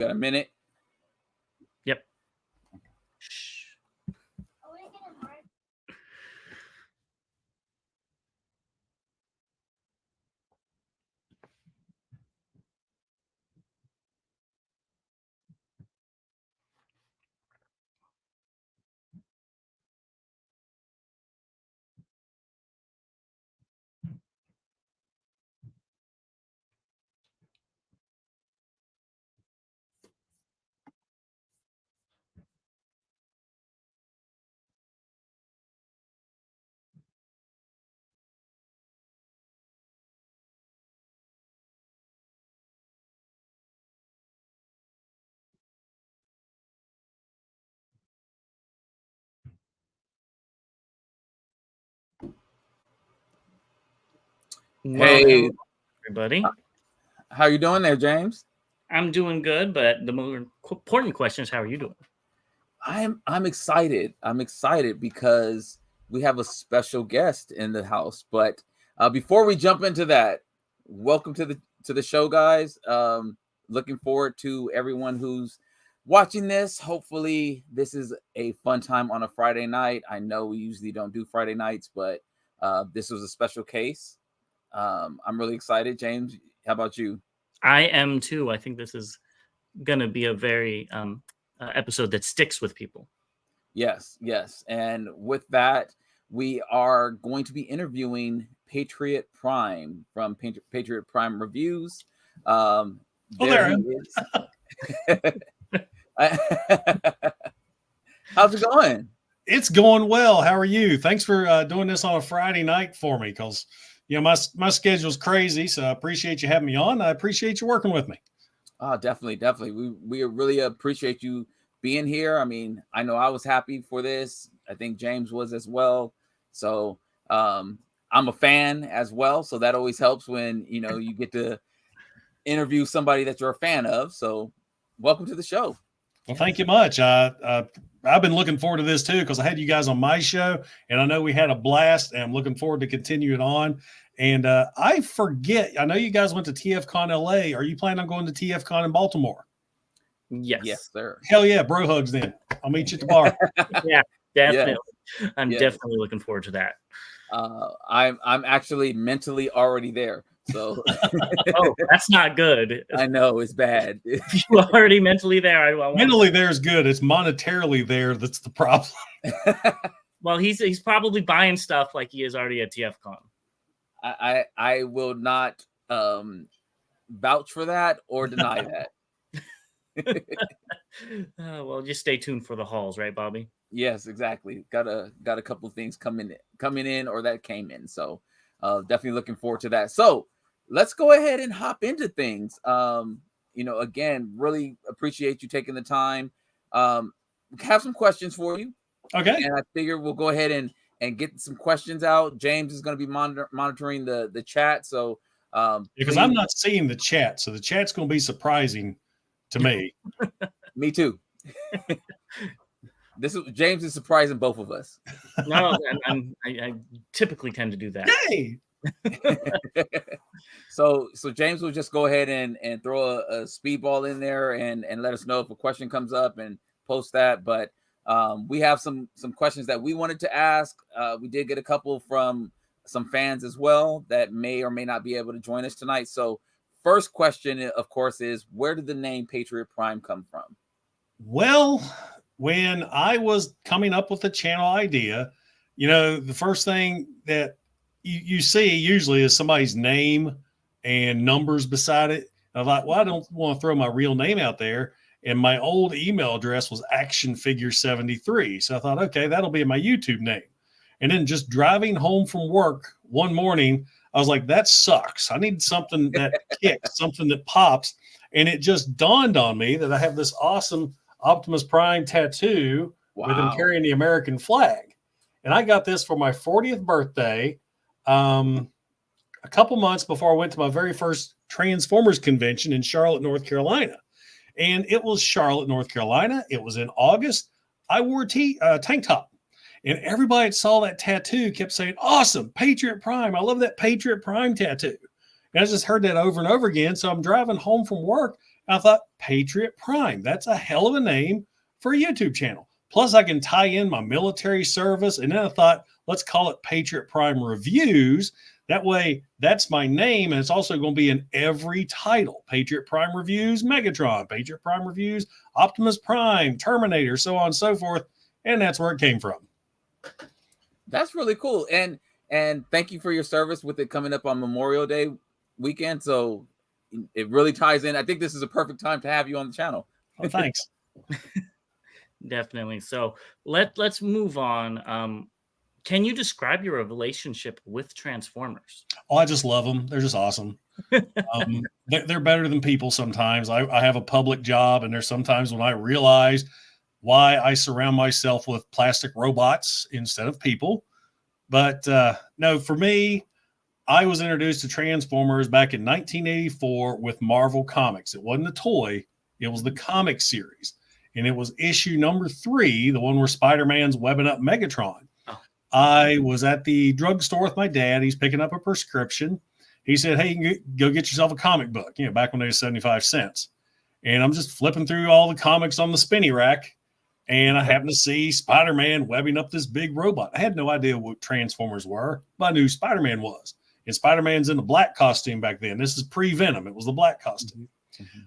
Got a minute? Yep. Hey, hello, everybody. How you doing there, James? I'm doing good, but the more important question is, how are you doing? I'm excited. I'm excited because we have a special guest in the house. But before we jump into that, welcome to the show, guys. Looking forward to everyone who's watching this. Hopefully, this is a fun time on a Friday night. I know we usually don't do Friday nights, but this was a special case. I'm really excited. James, how about you? I am too. I think this is going to be a very episode that sticks with people. Yes. And with that, we are going to be interviewing Patriot Prime from Patriot Prime Reviews. There he is. How's it going? It's going well. How are you? Thanks for doing this on a Friday night for me, because my schedule's crazy. So I appreciate you having me on. I appreciate you working with me. Oh, definitely. We really appreciate you being here. I mean, I know I was happy for this. I think James was as well. So I'm a fan as well. So that always helps when you get to interview somebody that you're a fan of. So welcome to the show. Well, thank you much. I've been looking forward to this too, because I had you guys on my show, and I know we had a blast, and I'm looking forward to continue it on. And I forget, I know you guys went to TFCon LA. Are you planning on going to TFCon in Baltimore? Yes, sir. Hell yeah, bro hugs then. I'll meet you at the bar. Yeah, definitely. Yes. I'm definitely looking forward to that. I'm actually mentally already there. So oh, that's not good. I know it's bad. You're already mentally there. Mentally there is good. It's monetarily there that's the problem. Well, he's probably buying stuff like he is already at TFCon. I will not vouch for that or deny that. Well, just stay tuned for the hauls, right, Bobby? Yes, exactly. Got a couple of things coming in or that came in. So definitely looking forward to that. So let's go ahead and hop into things. Again, really appreciate you taking the time. Have some questions for you. Okay. And I figure we'll go ahead and get some questions out. James is going to be monitoring the chat. So because I'm not seeing the chat, so the chat's going to be surprising to me. Me too. James is surprising both of us. No, I typically tend to do that. Hey. So James will just go ahead and throw a speedball in there and let us know if a question comes up and post that. But we have some questions that we wanted to ask. We did get a couple from some fans as well that may or may not be able to join us tonight. So first question, of course, is where did the name Patriot Prime come from? Well, when I was coming up with the channel idea, the first thing that you see usually is somebody's name and numbers beside it. I thought, well, I don't want to throw my real name out there. And my old email address was actionfigure73. So I thought, okay, that'll be my YouTube name. And then just driving home from work one morning, I was like, that sucks. I need something that kicks, something that pops. And it just dawned on me that I have this awesome Optimus Prime tattoo with him carrying the American flag. And I got this for my 40th birthday a couple months before I went to my very first Transformers convention in Charlotte, North Carolina. And it was Charlotte, North Carolina. It was in August. I wore a tank top. And everybody that saw that tattoo kept saying, awesome, Patriot Prime. I love that Patriot Prime tattoo. And I just heard that over and over again. So I'm driving home from work. I thought, Patriot Prime, that's a hell of a name for a YouTube channel. Plus, I can tie in my military service. And then I thought, let's call it Patriot Prime Reviews. That way, that's my name, and it's also going to be in every title. Patriot Prime Reviews, Megatron, Patriot Prime Reviews, Optimus Prime, Terminator, so on and so forth. And that's where it came from. That's really cool. And thank you for your service with it coming up on Memorial Day weekend. So it really ties in. I think this is a perfect time to have you on the channel. Oh, thanks. Definitely. So let's move on. Can you describe your relationship with Transformers? Oh, I just love them. They're just awesome. They're better than people sometimes. I have a public job, and there's sometimes when I realize why I surround myself with plastic robots instead of people. But no, for me, I was introduced to Transformers back in 1984 with Marvel Comics. It wasn't a toy. It was the comic series. And it was issue number 3, the one where Spider-Man's webbing up Megatron. I was at the drugstore with my dad. He's picking up a prescription. He said, hey, you can go get yourself a comic book, back when they were 75 cents. And I'm just flipping through all the comics on the spinny rack. And I happened to see Spider-Man webbing up this big robot. I had no idea what Transformers were, but I knew Spider-Man was. And Spider-Man's in the black costume back then. This is pre-Venom. It was the black costume. Mm-hmm.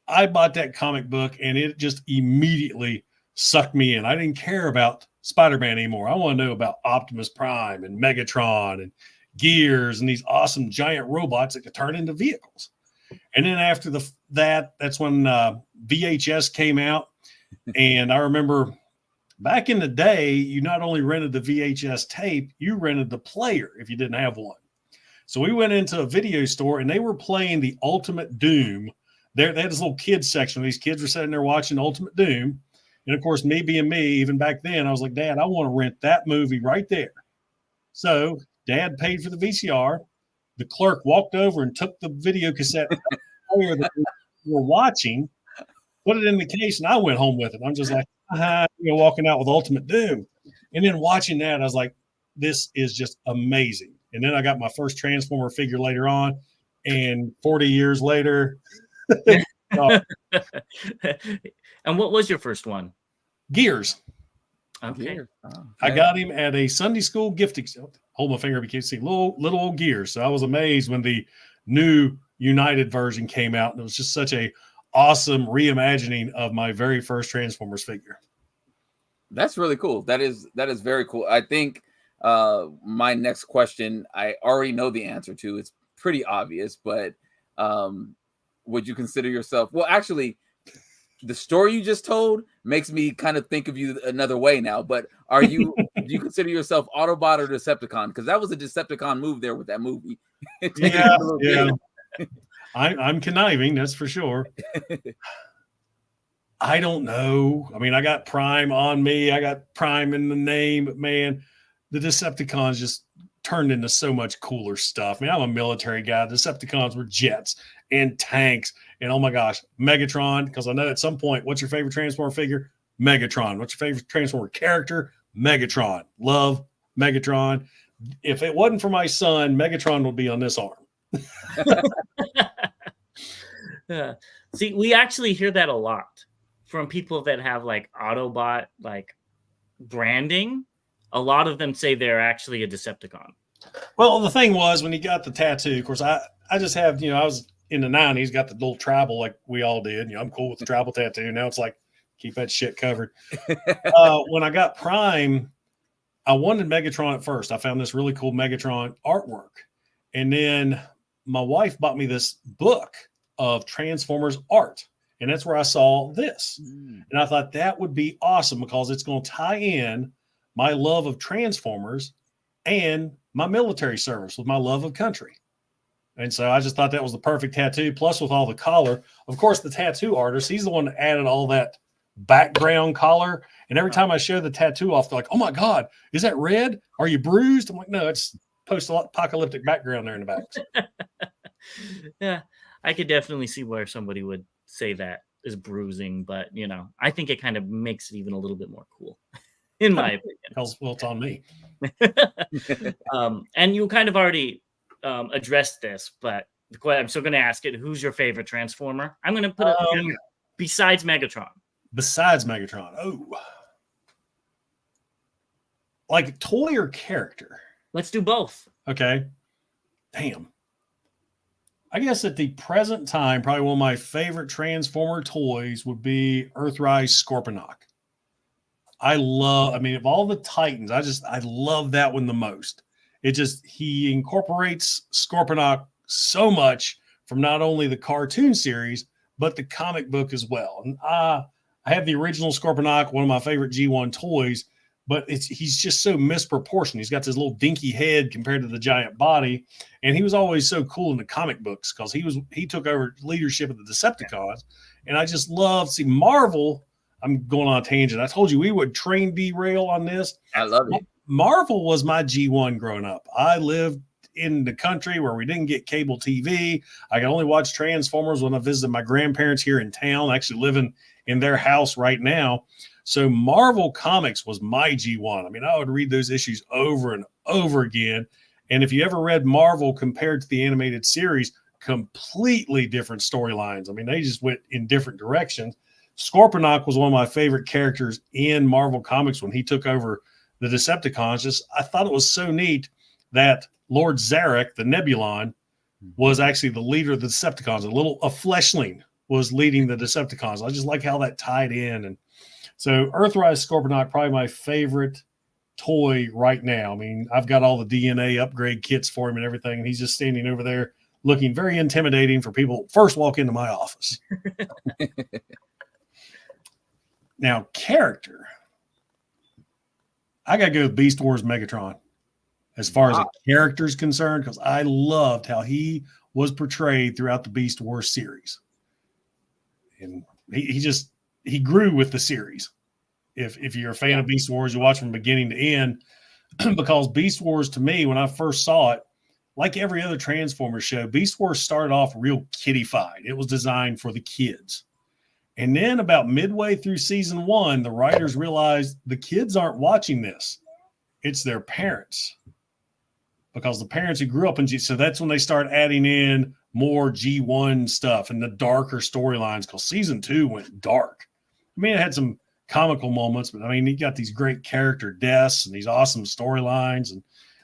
I bought that comic book, and it just immediately sucked me in. I didn't care about Spider-Man anymore. I want to know about Optimus Prime and Megatron and Gears and these awesome giant robots that could turn into vehicles. And then after that's when VHS came out. And I remember back in the day, you not only rented the VHS tape, you rented the player if you didn't have one. So we went into a video store, and they were playing the Ultimate Doom. They had this little kids section. These kids were sitting there watching Ultimate Doom. And of course, me being me, even back then, I was like, Dad, I want to rent that movie right there. So Dad paid for the VCR. The clerk walked over and took the video cassette player that we were watching, put it in the case, and I went home with it. I'm just like, walking out with Ultimate Doom. And then watching that, I was like, this is just amazing. And then I got my first Transformer figure later on. And 40 years later. And what was your first one? Gears. Okay. I got him at a Sunday school gift. Hold my finger, you can't see. Little old Gears. So I was amazed when the new United version came out. And it was just such a awesome reimagining of my very first Transformers figure. That's really cool. That is very cool. I think my next question, I already know the answer to. It's pretty obvious, but would you consider yourself, well, actually, the story you just told makes me kind of think of you another way now, but do you consider yourself Autobot or Decepticon? Because that was a Decepticon move there with that movie. Yeah. I'm conniving, that's for sure. I don't know. I mean, I got Prime on me. I got Prime in the name, but man, the Decepticons just turned into so much cooler stuff. I mean, I'm a military guy. The Decepticons were jets and tanks. And oh my gosh, Megatron, because I know at some point, what's your favorite Transformer figure? Megatron. What's your favorite Transformer character? Megatron. Love Megatron. If it wasn't for my son, Megatron would be on this arm. Yeah. See, we actually hear that a lot from people that have like Autobot like branding. A lot of them say they're actually a Decepticon. Well, the thing was when he got the tattoo, of course, I just have, I was in the 90s, got the little tribal like we all did. I'm cool with the tribal tattoo. Now it's like, keep that shit covered. When I got Prime, I wanted Megatron at first. I found this really cool Megatron artwork. And then my wife bought me this book of Transformers art. And that's where I saw this. And I thought that would be awesome because it's going to tie in my love of Transformers and my military service with my love of country. And so I just thought that was the perfect tattoo. Plus with all the collar, of course, the tattoo artist, he's the one that added all that background collar. And every time I show the tattoo off, they're like, oh my God, is that red? Are you bruised? I'm like, no, it's post-apocalyptic background there in the back. Yeah, I could definitely see where somebody would say that is bruising, but I think it kind of makes it even a little bit more cool, in my opinion. Well, it's on me. And you kind of already addressed this, but I'm still going to ask it. Who's your favorite Transformer? I'm going to put it besides Megatron. Besides Megatron. Oh. Like toy or character? Let's do both. Okay. Damn. I guess at the present time, probably one of my favorite Transformer toys would be Earthrise Scorponok. Of all the Titans, I love that one the most. He incorporates Scorponok so much from not only the cartoon series, but the comic book as well. And I have the original Scorponok, one of my favorite G1 toys, but he's just so misproportioned. He's got this little dinky head compared to the giant body. And he was always so cool in the comic books because he took over leadership of the Decepticons. And I just love Marvel. I'm going on a tangent. I told you we would train derail on this. I love it. Marvel was my G1 growing up. I lived in the country where we didn't get cable TV. I could only watch Transformers when I visited my grandparents here in town, actually living in their house right now. So Marvel Comics was my G1. I mean, I would read those issues over and over again. And if you ever read Marvel compared to the animated series, completely different storylines. I mean, they just went in different directions. Scorponok was one of my favorite characters in Marvel Comics when he took over the Decepticons. I thought it was so neat that Lord Zarek, the Nebulon, was actually the leader of the Decepticons. A fleshling was leading the Decepticons. I just like how that tied in. And so Earthrise Scorponok, probably my favorite toy right now. I mean, I've got all the DNA upgrade kits for him and everything, and he's just standing over there looking very intimidating for people first walk into my office. Now, character. I got to go with Beast Wars Megatron as far as a character is concerned, because I loved how he was portrayed throughout the Beast Wars series. And he grew with the series. If you're a fan of Beast Wars, you watch from beginning to end, because Beast Wars, to me, when I first saw it, like every other Transformers show, Beast Wars started off real kiddified. It was designed for the kids. And then about midway through season 1, the writers realized the kids aren't watching this. It's their parents. Because the parents who grew up in so that's when they start adding in more G1 stuff and the darker storylines, because season 2 went dark. I mean, it had some comical moments, but I mean, he got these great character deaths and these awesome storylines. And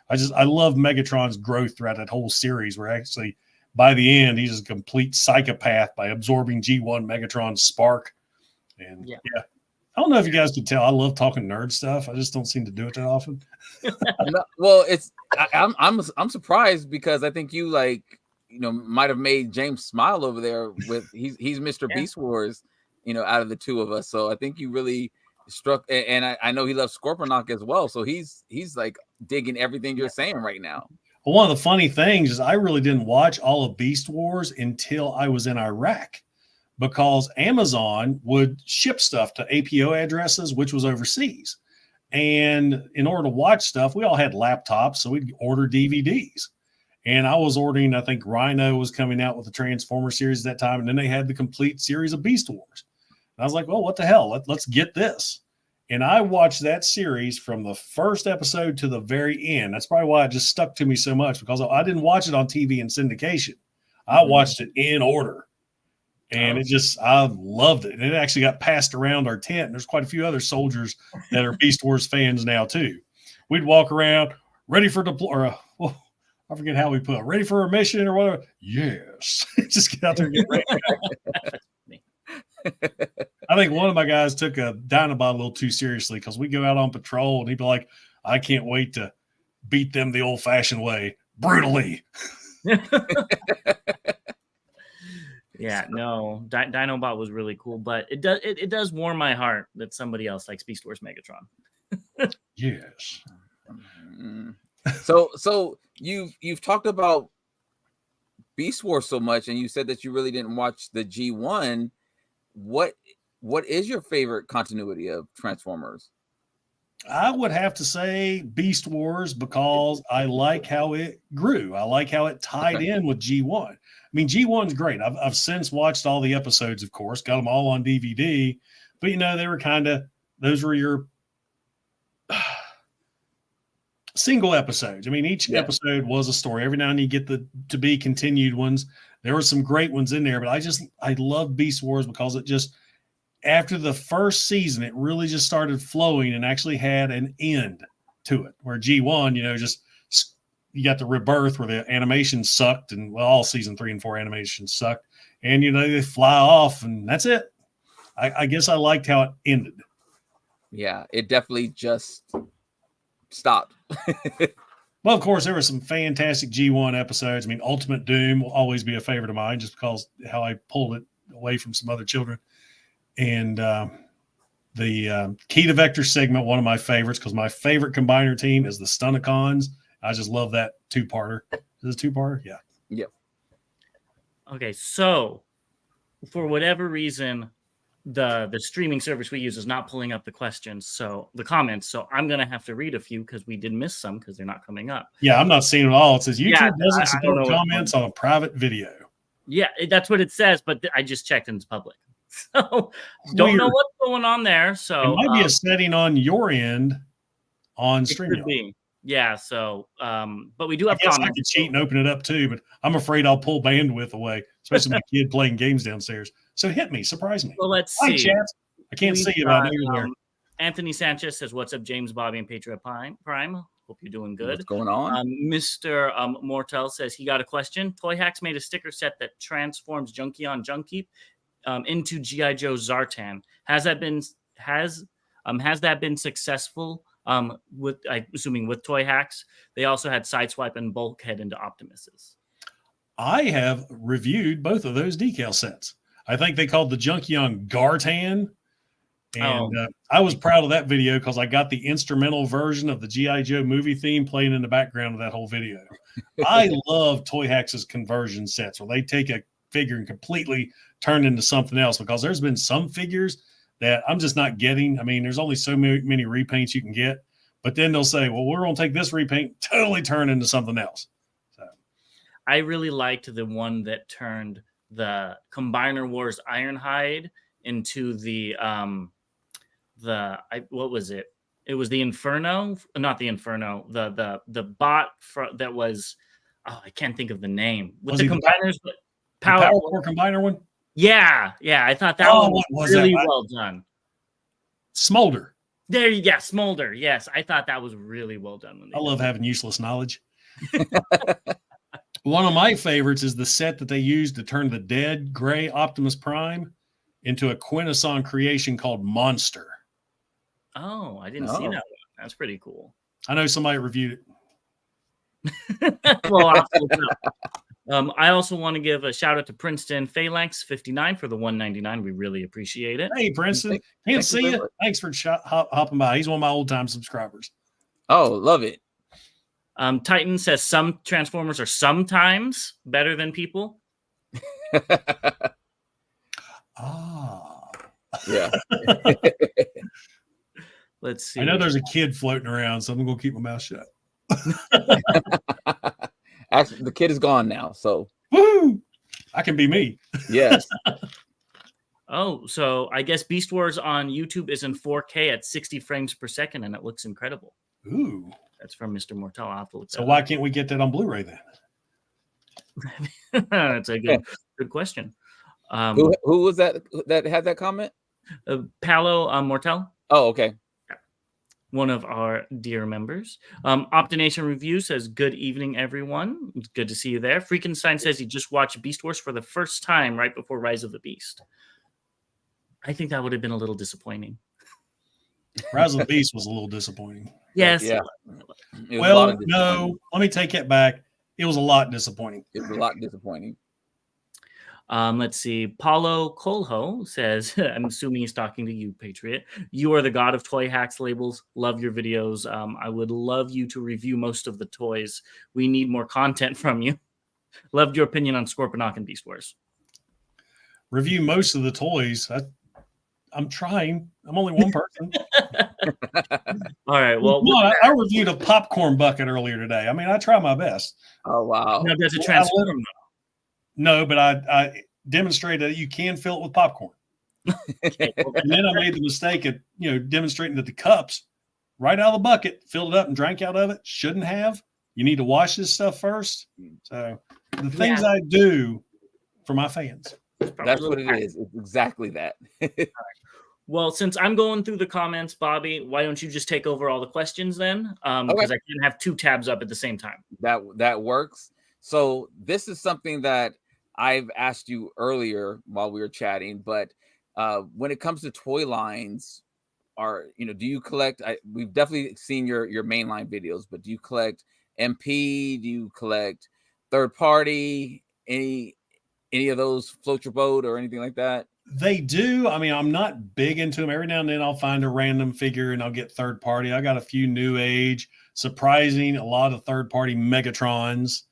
I love Megatron's growth throughout that whole series, where actually by the end, he's a complete psychopath by absorbing G1 Megatron's spark. And yeah, I don't know if you guys can tell, I love talking nerd stuff. I just don't seem to do it that often. No, well, I'm surprised, because I think you might have made James smile over there with he's Mr. Beast Wars, out of the two of us. So I think you really struck, and I know he loves Scorponok as well. So he's like digging everything you're saying right now. Well, one of the funny things is I really didn't watch all of Beast Wars until I was in Iraq, because Amazon would ship stuff to APO addresses, which was overseas. And in order to watch stuff, we all had laptops, so we'd order DVDs. And I was ordering, I think Rhino was coming out with the Transformer series at that time, and then they had the complete series of Beast Wars. And I was like, well, what the hell? Let's get this. And I watched that series from the first episode to the very end. That's probably why it just stuck to me so much, because I didn't watch it on TV in syndication. I watched it in order. And I loved it. And it actually got passed around our tent. And there's quite a few other soldiers that are Beast Wars fans now, too. We'd walk around ready for deploy. I forget how we put it. Ready for a mission or whatever. Yes. Just get out there and get ready. I think one of my guys took a Dinobot a little too seriously, because we go out on patrol and he'd be like, I can't wait to beat them the old fashioned way, brutally. Yeah, no, Dinobot was really cool, but it does warm my heart that somebody else likes Beast Wars Megatron. Yes. So you've talked about Beast Wars so much, and you said that you really didn't watch the G1. What is your favorite continuity of Transformers? I would have to say Beast Wars, because I like how it grew. I like how it tied in with G1. I mean, G1's great. I've since watched all the episodes, of course, got them all on DVD. But, they were those were your single episodes. I mean, each episode was a story. Every now and then you get the to be continued ones. There were some great ones in there, but I love Beast Wars because it just, after the first season, it really just started flowing and actually had an end to it. Where G1, just you got the rebirth where the animation sucked, and all season 3 and 4 animation sucked, and they fly off and that's it. I guess I liked how it ended. Yeah, it definitely just stopped. Well, of course, there were some fantastic G1 episodes. I mean, Ultimate Doom will always be a favorite of mine just because how I pulled it away from some other children. And the Key to Vector segment, one of my favorites, because my favorite combiner team is the Stunticons. I just love that two-parter. Is it a two-parter? Yeah. Yep. Okay, so for whatever reason, the streaming service we use is not pulling up the questions, so the comments. So I'm gonna have to read a few because we did miss some because they're not coming up. Yeah, I'm not seeing it all. It says YouTube doesn't support comments on a private video. Yeah, that's what it says, but I just checked and it's public. So don't know what's going on there. So it might be a setting on your end on StreamYard. Yeah, so but we do have comments. I could cheat and open it up too, but I'm afraid I'll pull bandwidth away, especially with a kid playing games downstairs. So hit me, surprise me. Well, let's see. Hi, chat. I can't see you, but I know you're there. Anthony Sanchez says, "What's up, James, Bobby, and Patriot Prime? Hope you're doing good. What's going on?" Mr. Mortel says he got a question. Toyhax made a sticker set that transforms Junkie on Junkie into GI Joe Zartan. Has that been successful? With I'm assuming with Toyhax, they also had Sideswipe and Bulkhead into Optimuses. I have reviewed both of those decal sets. I think they called the Junkie on Gartan. And I was proud of that video because I got the instrumental version of the G.I. Joe movie theme playing in the background of that whole video. I love Toyhax's conversion sets where they take a figure and completely turn into something else, because there's been some figures that I'm just not getting. I mean, there's only so many repaints you can get, but then they'll say, well, we're going to take this repaint, totally turn into something else. So I really liked the one that turned the Combiner Wars Ironhide into what was it? It was the Inferno, not the Inferno, the bot that was, I can't think of the name. With the combiners, Power Core Combiner one? Yeah, I thought that one was really well done. Smolder. There you go, Smolder. Yes, I thought that was really well done. I love having useless knowledge. One of my favorites is the set that they used to turn the dead gray Optimus Prime into a Quintesson creation called Monster. Oh, I didn't see that one. That's pretty cool. I know somebody reviewed it. Well, I also want to give a shout out to Princeton Phalanx 59 for the 199. We really appreciate it. Hey, Princeton. Can't see you. Thanks for hopping by. He's one of my old time subscribers. Oh, love it. Titan says some Transformers are sometimes better than people. Yeah. Let's see. I know there's a kid floating around, so I'm going to keep my mouth shut. Actually, the kid is gone now, so woo! I can be me. Yes. So I guess Beast Wars on YouTube is in 4K at 60 frames per second, and it looks incredible. Ooh. That's from Mr. Mortel. I'll have to look so why can't we get that on Blu-ray then? That's a good question. Who was that had that comment? Paolo Mortel. Oh, okay. One of our dear members. Optination Review says, good evening, everyone. It's good to see you there. Freakenstein says he just watched Beast Wars for the first time right before Rise of the Beast. I think that would have been a little disappointing. Rise of the Beast was a little disappointing. Yes. Yeah. Well, no, let me take it back. It was a lot disappointing. It was a lot disappointing. Let's see. Paulo Colho says, I'm assuming he's talking to you, Patriot. You are the god of Toyhax labels. Love your videos. I would love you to review most of the toys. We need more content from you. Loved your opinion on Scorponok and Beast Wars. Review most of the toys. I'm trying. I'm only one person. All right. Well, I reviewed a popcorn bucket earlier today. I mean, I try my best. Oh, wow. Now, does it transform? No, but I demonstrated that you can fill it with popcorn. Okay, well, and then I made the mistake of demonstrating that the cups right out of the bucket, filled it up and drank out of it. Shouldn't have. You need to wash this stuff first. So the things I do for my fans. That's what it is. It's exactly that. Well, since I'm going through the comments, Bobby, why don't you just take over all the questions then? Because I can't have 2 tabs up at the same time. That works. So this is something that I've asked you earlier while we were chatting, but when it comes to toy lines, do you collect? We've definitely seen your mainline videos, but do you collect MP? Do you collect third party? Any of those float your boat or anything like that? They do. I mean, I'm not big into them. Every now and then I'll find a random figure and I'll get third party. I got a few new age, surprising, a lot of third party Megatrons.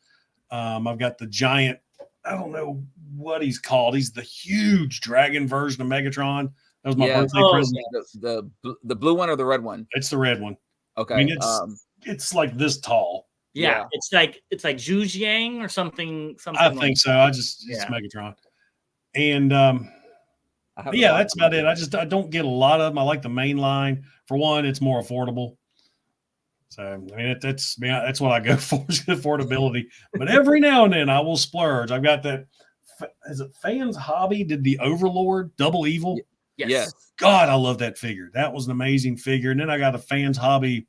I've got the giant, I don't know what he's called. He's the huge dragon version of Megatron. That was my birthday present. The blue one or the red one? It's the red one. Okay. I mean, it's like this tall. Yeah. It's like Zhu Yang or something. I think so. It's Megatron. And that's about it. I don't get a lot of them. I like the main line. For one, it's more affordable. So I mean, that's what I go for, is affordability. But every now and then I will splurge. I've got that. Is it Fans Hobby did the Overlord Double Evil? Yes. God, I love that figure. That was an amazing figure. And then I got a Fans Hobby.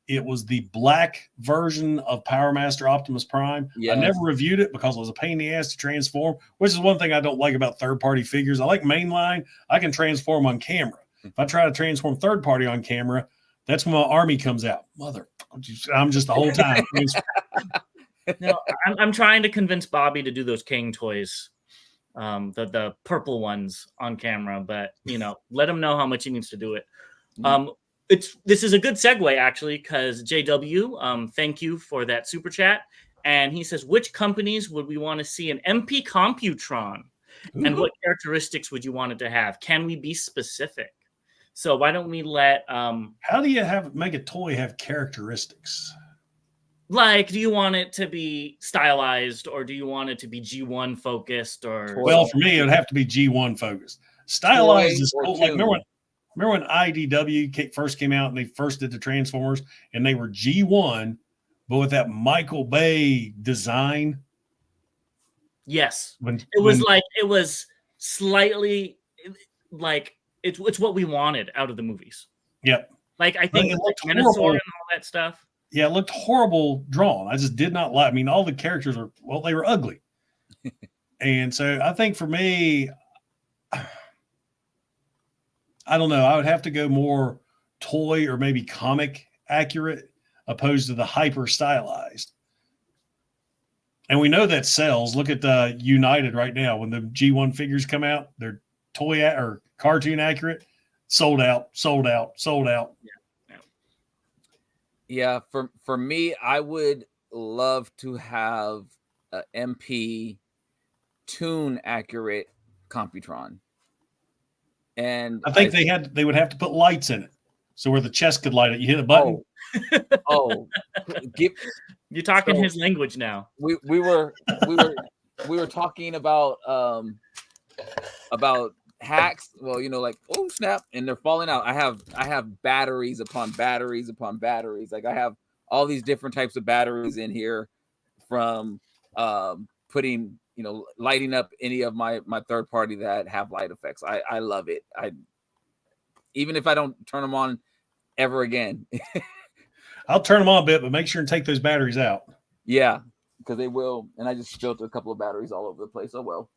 It was the black version of Power Master Optimus Prime. Yes. I never reviewed it because it was a pain in the ass to transform, which is one thing I don't like about third-party figures. I like mainline. I can transform on camera. If I try to transform third-party on camera, that's when my army comes out. Mother, I'm just the whole time. No, I'm trying to convince Bobby to do those King toys, the purple ones on camera, but let him know how much he needs to do it. This is a good segue actually, because JW, thank you for that super chat, and he says, which companies would we want to see an MP Computron, and what characteristics would you want it to have? Can we be specific? So why don't we let how do you make a toy have characteristics? Like, do you want it to be stylized, or do you want it to be G1 focused? Or well, for me, it would have to be G1 focused. Stylized is cool. Like, remember when IDW first came out and they first did the Transformers and they were G1, but with that Michael Bay design? Yes. It was slightly like it's what we wanted out of the movies. Yep. Like, I think it looked Minosaur and all that stuff. Yeah, it looked horrible drawn. I just did not like. I mean, all the characters they were ugly. And so I think for me, I don't know. I would have to go more toy or maybe comic accurate opposed to the hyper stylized. And we know that sells. Look at the United right now. When the G1 figures come out, they're toy or cartoon accurate. Sold out. Yeah, for me, I would love to have a MP toon accurate Computron. And I think they would have to put lights in it, so where the chest could light it. You hit a button. You're talking his language now. We were talking about hacks. Well, like, oh snap, and they're falling out. I have batteries upon batteries upon batteries. Like, I have all these different types of batteries in here, from putting, lighting up any of my third party that have light effects. I love it. Even if I don't turn them on ever again. I'll turn them on a bit, but make sure and take those batteries out. Yeah, because they will. And I just spilled a couple of batteries all over the place. Oh well.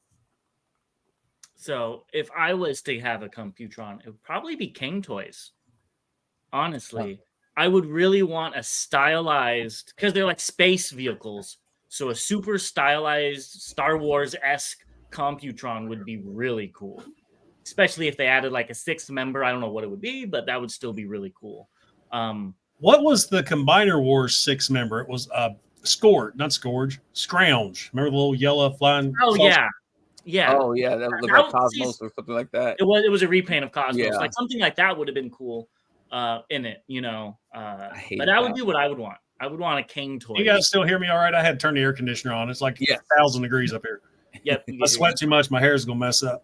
So if I was to have a Computron, it would probably be King Toys. Honestly, I would really want a stylized, because they're like space vehicles. So a super stylized Star Wars-esque Computron would be really cool. Especially if they added like a 6th member. I don't know what it would be, but that would still be really cool. What was the Combiner Wars 6th member? It was Scrounge. Remember the little yellow flying? Oh, yeah. Yeah. Oh, yeah. That looked like Cosmos or something like that. It was a repaint of Cosmos. Yeah. Like, something like that would have been cool in it, but that would be what I would want. I would want a King toy. You guys still hear me all right? I had to turn the air conditioner on. It's like 1,000 degrees up here. Yep. I sweat too much. My hair is going to mess up.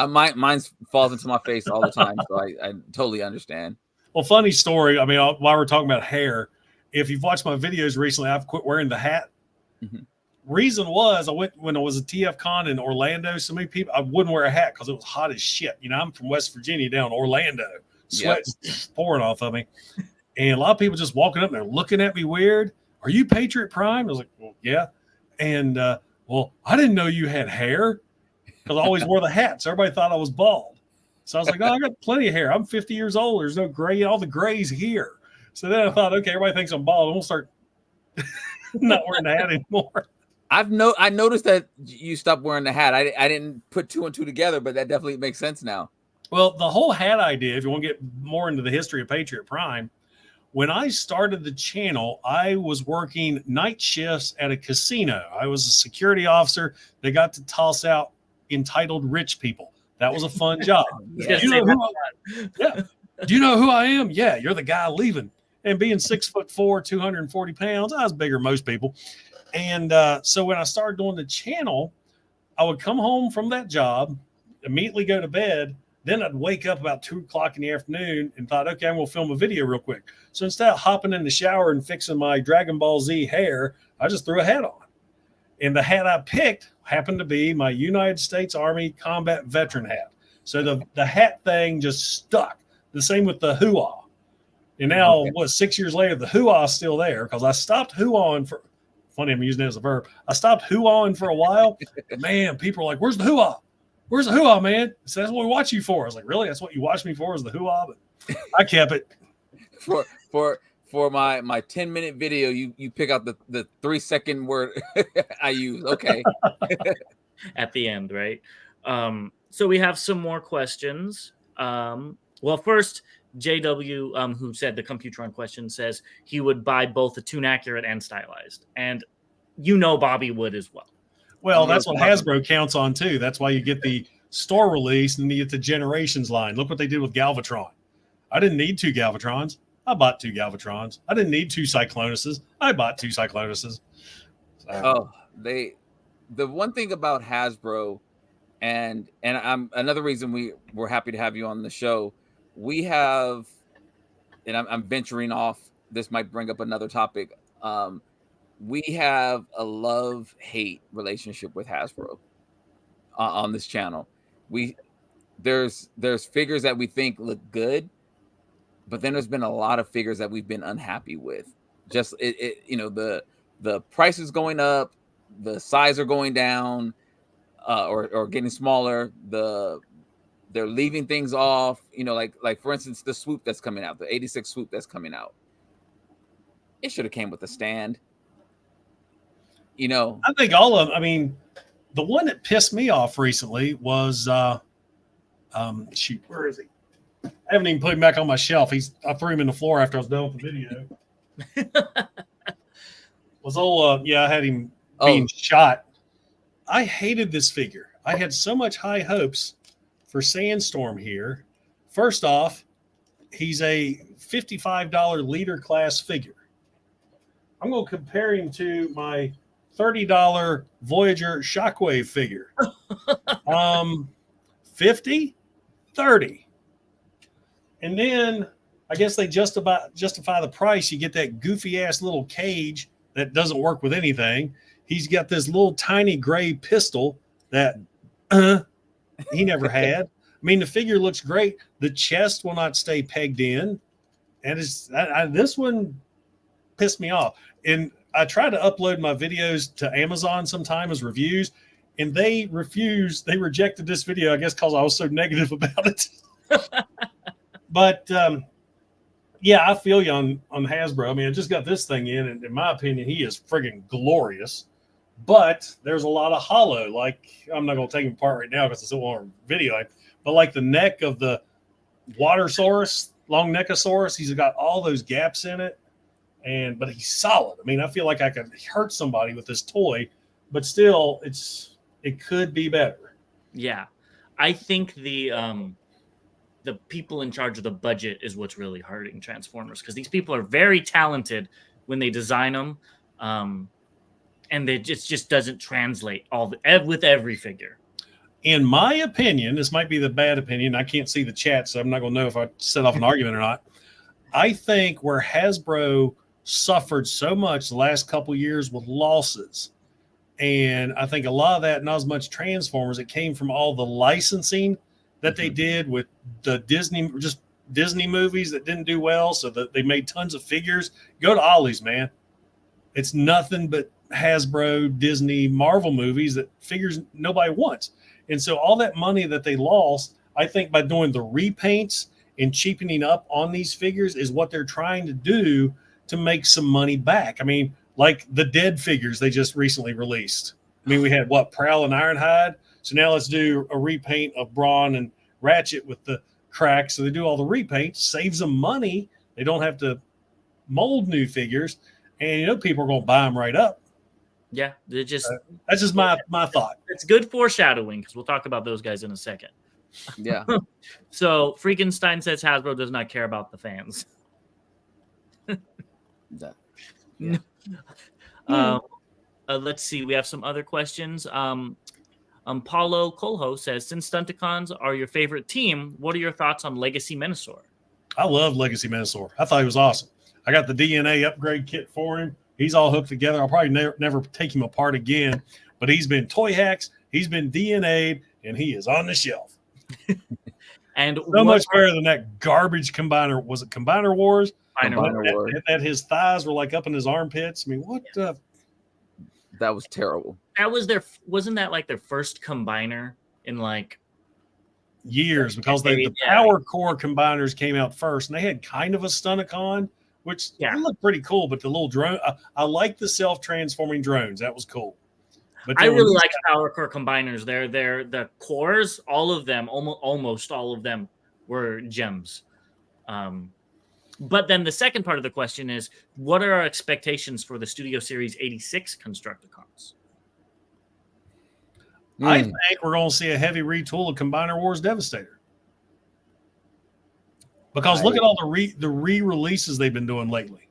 Mine falls into my face all the time, so I totally understand. Well, funny story. I mean, while we're talking about hair, if you've watched my videos recently, I've quit wearing the hat. Mhm. Reason was when I was at TF Con in Orlando, so many people, I wouldn't wear a hat because it was hot as shit. You know, I'm from West Virginia down in Orlando, sweat's pouring off of me. And a lot of people just walking up and they're looking at me weird. Are you Patriot Prime? I was like, well, yeah. And, well, I didn't know you had hair because I always wore the hat. So everybody thought I was bald. So I was like, oh, I got plenty of hair. I'm 50 years old. There's no gray. All the gray's here. So then I thought, okay, everybody thinks I'm bald. I'm going to start not wearing the hat anymore. I noticed that you stopped wearing the hat. I didn't put two and two together, but that definitely makes sense now. Well, the whole hat idea, if you want to get more into the history of Patriot Prime, when I started the channel, I was working night shifts at a casino. I was a security officer that got to toss out entitled rich people. That was a fun job. Yeah. Do you know who I am? Yeah, you're the guy leaving. And being 6'4", 240 pounds, I was bigger than most people. And so when I started doing the channel, I would come home from that job, immediately go to bed. Then I'd wake up about 2 o'clock in the afternoon and thought, okay, I'm going to film a video real quick. So instead of hopping in the shower and fixing my Dragon Ball Z hair, I just threw a hat on. And the hat I picked happened to be my United States Army combat veteran hat. So the hat thing just stuck. The same with the hoo-ah. And now, 6 years later, the hoo-ah is still there because I stopped hoo-ahing for, funny I'm using it as a verb. I stopped hoo-ahing for a while. Man, people are like, where's the hoo-ah? Where's the hoo-ah, man? So that's what we watch you for. I was like, really? That's what you watch me for is the hoo-ah? But I kept it. For my 10-minute video, you pick out the 3-second word I use. Okay. At the end, right? So we have some more questions. Well, first, JW, who said the Computron question, says he would buy both the Toon Accurate and stylized. And Bobby would as well. Well, that's what Hasbro counts on, too. That's why you get the store release and you get the Generations line. Look what they did with Galvatron. I didn't need 2 Galvatrons. I bought 2 Galvatrons. I didn't need 2 Cyclonuses. I bought 2 Cyclonuses. The one thing about Hasbro, and I'm another reason we're happy to have you on the show. We have, and I'm venturing off. This might bring up another topic. We have a love-hate relationship with Hasbro on this channel. There's figures that we think look good, but then there's been a lot of figures that we've been unhappy with. Just the price is going up, the size are going down, or getting smaller. They're leaving things off. Like for instance, the swoop that's coming out, the 86 swoop that's coming out. It should have came with a stand. I think all of them. I mean, the one that pissed me off recently was shoot, where is he? I haven't even put him back on my shelf. I threw him in the floor after I was done with the video. Was old I had him being shot. I hated this figure. I had so much high hopes for Sandstorm here. First off, he's a $55 leader class figure. I'm going to compare him to my $30 Voyager Shockwave figure. 50, 30. And then I guess they just about justify the price. You get that goofy ass little cage that doesn't work with anything. He's got this little tiny gray pistol that he never had. I mean, the figure looks great. The chest will not stay pegged in. And this one pissed me off. And I try to upload my videos to Amazon sometime as reviews, and they refused. They rejected this video, I guess, because I was so negative about it. But I feel you on Hasbro. I mean, I just got this thing in, and in my opinion, he is friggin' glorious. But there's a lot of hollow. Like, I'm not going to take him apart right now because I still want a video. But like the neck of the Watersaurus, long neckosaurus, he's got all those gaps in it. But he's solid. I mean, I feel like I could hurt somebody with this toy, but still, it could be better. Yeah, I think the people in charge of the budget is what's really hurting Transformers, because these people are very talented when they design them, and it just doesn't translate with every figure. In my opinion, this might be the bad opinion. I can't see the chat, so I'm not going to know if I set off an argument or not. I think where Hasbro suffered so much the last couple years with losses, and I think a lot of that, not as much Transformers, it came from all the licensing that they did with the Disney movies that didn't do well, so that they made tons of figures. Go to Ollie's, man. It's nothing but Hasbro, Disney, Marvel movies that figures nobody wants. And so all that money that they lost, I think by doing the repaints and cheapening up on these figures is what they're trying to do to make some money back. I mean, like the Dead figures they just recently released. I mean, we had Prowl and Ironhide. So now let's do a repaint of Brawn and Ratchet with the cracks. So they do all the repaints, saves them money. They don't have to mold new figures. And, people are going to buy them right up. Yeah, that's just my thought. It's good foreshadowing because we'll talk about those guys in a second. Yeah. So Freakenstein says Hasbro does not care about the fans. Yeah. Let's see. We have some other questions. Paulo Colho says, since Stunticons are your favorite team, what are your thoughts on Legacy Menasor? I love Legacy Menasor. I thought he was awesome. I got the DNA upgrade kit for him. He's all hooked together. I'll probably never take him apart again, but he's been Toyhax, he's been DNA'd, and he is on the shelf. And so much better than that garbage Combiner. Was it Combiner Wars? Combiner Wars. That his thighs were like up in his armpits. I mean, what the? That was terrible. That was wasn't that like their first combiner in like years, because the Power Core combiners came out first, and they had kind of a Stunticon, which looked pretty cool. But the little drone, I like the self-transforming drones. That was cool. But I really like Power Core combiners. They're the cores, all of them, almost all of them were gems. But then the second part of the question is, what are our expectations for the Studio Series 86 Constructicons? I think we're going to see a heavy retool of Combiner Wars Devastator. Because look at all the re-releases they've been doing lately.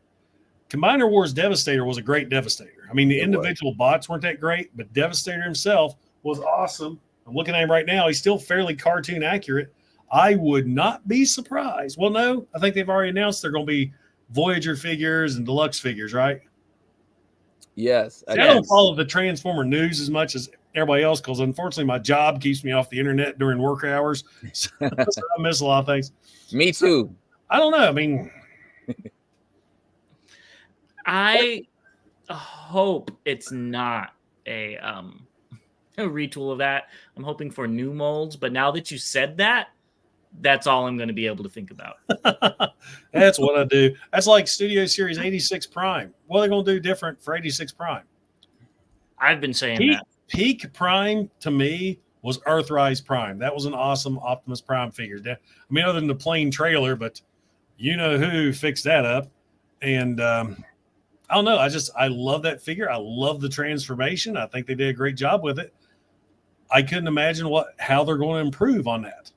Combiner Wars Devastator was a great Devastator. I mean, the individual bots weren't that great, but Devastator himself was awesome. I'm looking at him right now. He's still fairly cartoon accurate. I would not be surprised. Well, no, I think they've already announced they're going to be Voyager figures and deluxe figures, right? Yes. I don't follow the Transformer news as much as everybody else because, unfortunately, my job keeps me off the internet during work hours. So I miss a lot of things. Me too. I don't know. I mean, I hope it's not a retool of that. I'm hoping for new molds. But now that you said that, that's all I'm going to be able to think about. That's what I do. That's like Studio Series 86 Prime. What are they going to do different for 86 Prime? I've been saying that. Peak Prime to me was Earthrise Prime. That was an awesome Optimus Prime figure. I mean, other than the plain trailer, but you know who fixed that up. And I don't know. I love that figure. I love the transformation. I think they did a great job with it. I couldn't imagine how they're going to improve on that,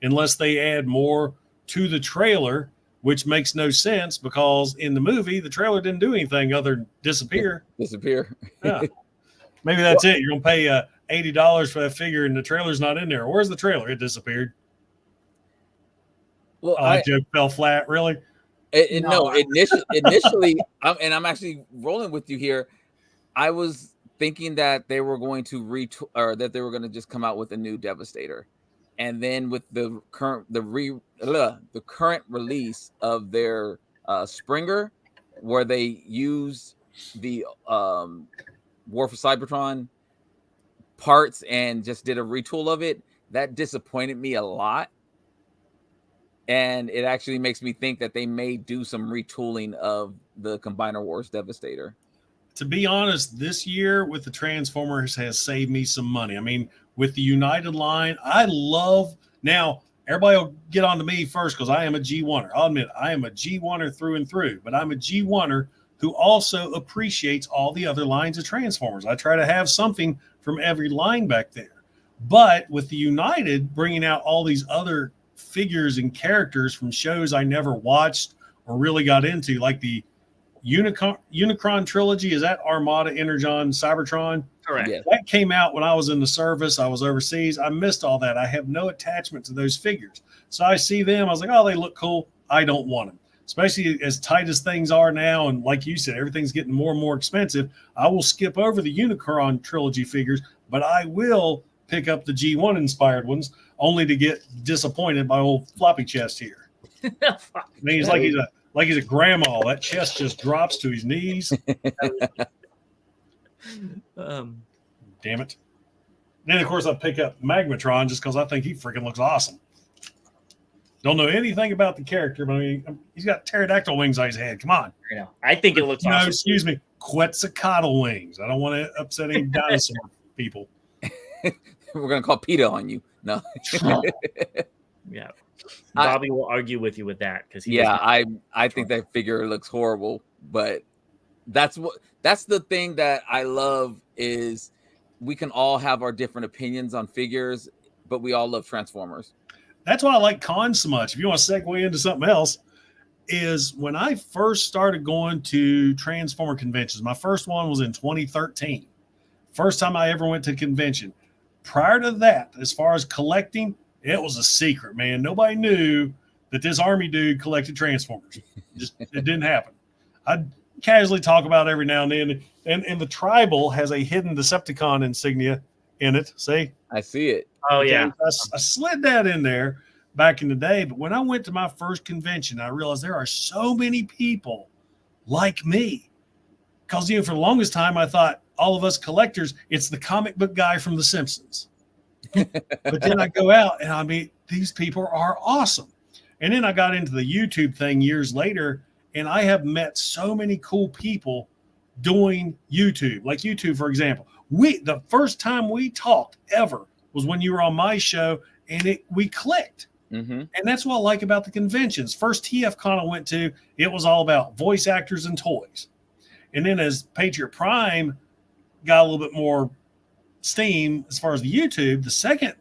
unless they add more to the trailer, which makes no sense because in the movie, the trailer didn't do anything other than disappear. Yeah. Maybe that's it. You're going to pay $80 for that figure and the trailer's not in there. Where's the trailer? It disappeared. Well, that joke fell flat. Really? Initially, I'm actually rolling with you here. I was thinking that they were going to that they were going to just come out with a new Devastator. And then with the current release of their Springer, where they use the War for Cybertron parts and just did a retool of it, that disappointed me a lot. And it actually makes me think that they may do some retooling of the Combiner Wars Devastator. To be honest, this year with the Transformers has saved me some money. I mean, with the United line, now everybody will get on to me first because I am a G1er. I'll admit I am a G1er through and through, but I'm a G1er who also appreciates all the other lines of Transformers. I try to have something from every line back there. But with the United bringing out all these other figures and characters from shows I never watched or really got into, like the Unicron trilogy, is that Armada, Energon, Cybertron? Correct. Yes. That came out when I was in the service. I was overseas. I missed all that. I have no attachment to those figures. So I see them. I was like, oh, they look cool. I don't want them. especially as tight as things are now. And like you said, everything's getting more and more expensive. I will skip over the Unicron trilogy figures, but I will pick up the G1 inspired ones, only to get disappointed by old floppy chest here. I mean, he's like he's a grandma. That chest just drops to his knees. Damn it. Then, of course, I pick up Magmatron just because I think he freaking looks awesome. Don't know anything about the character, but I mean, he's got pterodactyl wings on his head. Come on. I know. I think it looks awesome. No, excuse me. Quetzalcoatl wings. I don't want to upset any dinosaur people. We're going to call PETA on you. No. Yeah. Bobby will argue with you with that. I think that figure looks horrible, but that's the thing that I love is we can all have our different opinions on figures, but we all love Transformers. That's why I like cons so much. If you want to segue into something else, is when I first started going to Transformer conventions. My first one was in 2013. First time I ever went to a convention. Prior to that, as far as collecting, it was a secret, man. Nobody knew that this Army dude collected Transformers. It didn't happen. I'd casually talk about it every now and then. And the Tribal has a hidden Decepticon insignia in it. See? I see it. Oh, yeah. I slid that in there back in the day. But when I went to my first convention, I realized there are so many people like me. Because, for the longest time, I thought all of us collectors, it's the comic book guy from The Simpsons. But then I go out and I mean, these people are awesome. And then I got into the YouTube thing years later, and I have met so many cool people doing YouTube. Like YouTube, for example. The first time we talked ever was when you were on my show, and we clicked. Mm-hmm. And that's what I like about the conventions. First TFCon I went to, it was all about voice actors and toys. And then as Patriot Prime got a little bit more steam as far as the YouTube, the second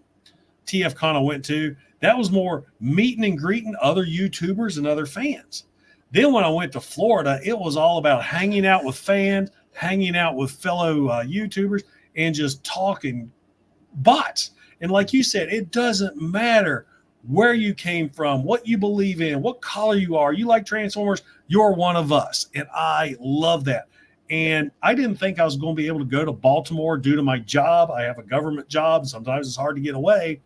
TFCon I went to, that was more meeting and greeting other YouTubers and other fans. Then when I went to Florida, it was all about hanging out with fans, hanging out with fellow YouTubers, and just talking bots. And like you said, it doesn't matter where you came from, what you believe in, what color you are. You like Transformers, you're one of us. And I love that. And I didn't think I was going to be able to go to Baltimore due to my job. I have a government job, and sometimes it's hard to get away.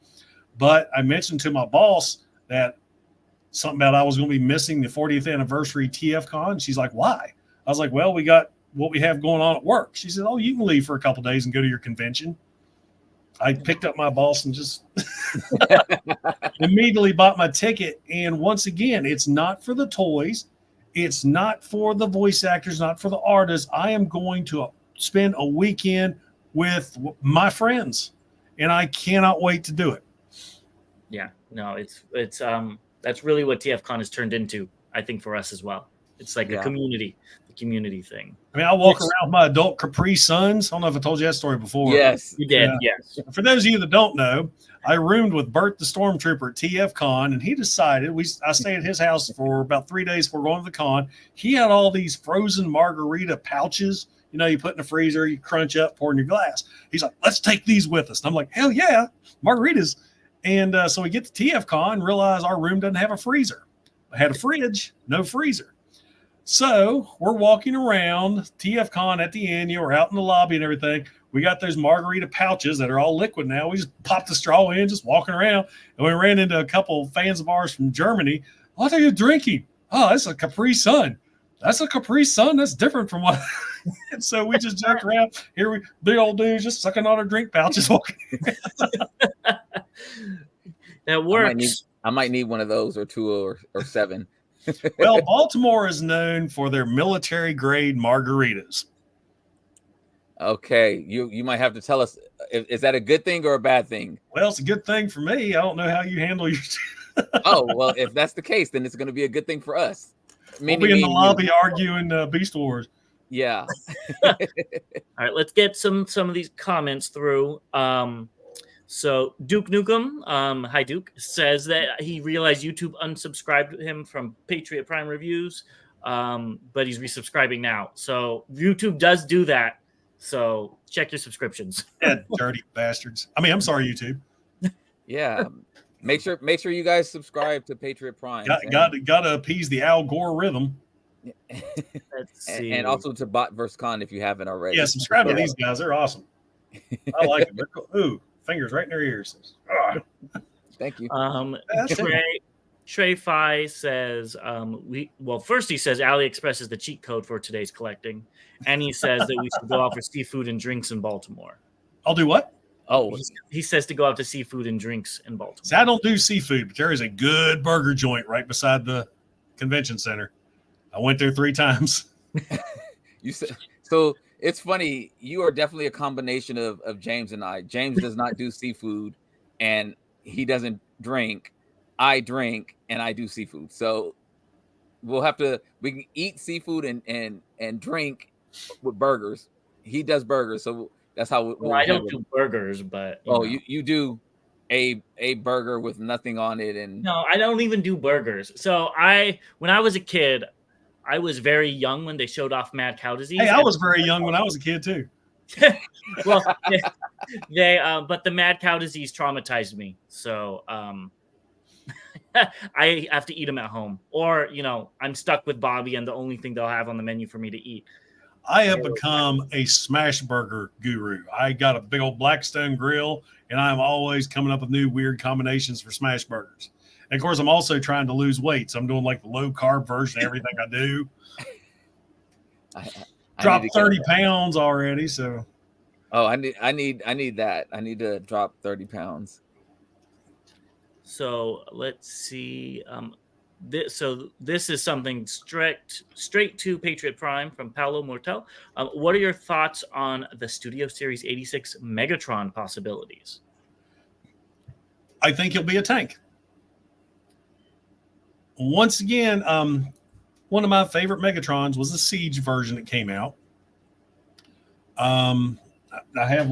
But I mentioned to my boss that something about I was going to be missing the 40th anniversary TFCon. She's like, why? I was like, well, we got what we have going on at work. She said, oh, you can leave for a couple of days and go to your convention. I picked up my boss and just immediately bought my ticket. And once again, it's not for the toys. It's not for the voice actors, not for the artists. I am going to spend a weekend with my friends, and I cannot wait to do it. Yeah, no, it's that's really what TFCon has turned into, I think, for us as well. It's like a community thing. I mean, I walk around with my adult Capri Suns. I don't know if I told you that story before. Yes, you did. Yes. For those of you that don't know, I roomed with Bert the Stormtrooper at TFCon, and he decided I stayed at his house for about 3 days before going to the con. He had all these frozen margarita pouches. You put in the freezer, you crunch up, pour in your glass. He's like, let's take these with us. And I'm like, hell yeah, margaritas. And so we get to TFCon and realize our room doesn't have a freezer. I had a fridge, no freezer. So we're walking around TFCon at the end. We're out in the lobby and everything. We got those margarita pouches that are all liquid now. We just popped the straw in, just walking around. And we ran into a couple of fans of ours from Germany. What are you drinking? Oh, that's a Capri Sun. That's a Capri Sun. That's different from what. And so we just joked around. Here big old dudes just sucking on our drink pouches. Walking. That works. I might need one of those or two or seven. Well, Baltimore is known for their military grade margaritas. Okay, you might have to tell us, is that a good thing or a bad thing? Well, it's a good thing for me. I don't know how you handle your. Oh, well, if that's the case, then it's going to be a good thing for us. We'll be in the lobby arguing Beast Wars. Yeah. All right, let's get some of these comments through. So Duke Nukem, hi Duke, says that he realized YouTube unsubscribed him from Patriot Prime reviews, but he's resubscribing now. So YouTube does do that. So check your subscriptions. Yeah, dirty bastards. I mean, I'm sorry, YouTube. Yeah. Make sure you guys subscribe to Patriot Prime. Got to appease the Al Gore rhythm. Let's see. And also to Bot vs. Con if you haven't already. Yeah, subscribe to these guys. They're awesome. I like them. They're cool. Ooh, fingers right in their ears. Thank you. Trey Fi says first he says AliExpress is the cheat code for today's collecting, and he says that we should go out for seafood and drinks in Baltimore. I'll do what? Oh, he says to go out to seafood and drinks in Baltimore. See, I don't do seafood, but there is a good burger joint right beside the convention center. I went there 3 times. You said so. It's funny. You are definitely a combination of James and I. James does not do seafood, and he doesn't drink. I drink, and I do seafood. So we can eat seafood and drink with burgers. He does burgers, so that's how. I don't do burgers, but you do a burger with nothing on it, and no, I don't even do burgers. So when I was a kid, I was very young when they showed off mad cow disease. Hey, I was very young when I was a kid too. Well, but the mad cow disease traumatized me. So I have to eat them at home, or I'm stuck with Bobby, and the only thing they'll have on the menu for me to eat. I have become a smash burger guru. I got a big old Blackstone grill, and I'm always coming up with new weird combinations for smash burgers. And of course, I'm also trying to lose weight, so I'm doing like the low carb version of everything I do. I dropped 30 pounds already, so. Oh, I need that. I need to drop 30 pounds. So let's see. This is something straight to Patriot Prime from Paolo Mortel. What are your thoughts on the Studio Series 86 Megatron possibilities? I think he'll be a tank. Once again, one of my favorite Megatrons was the Siege version that came out. I have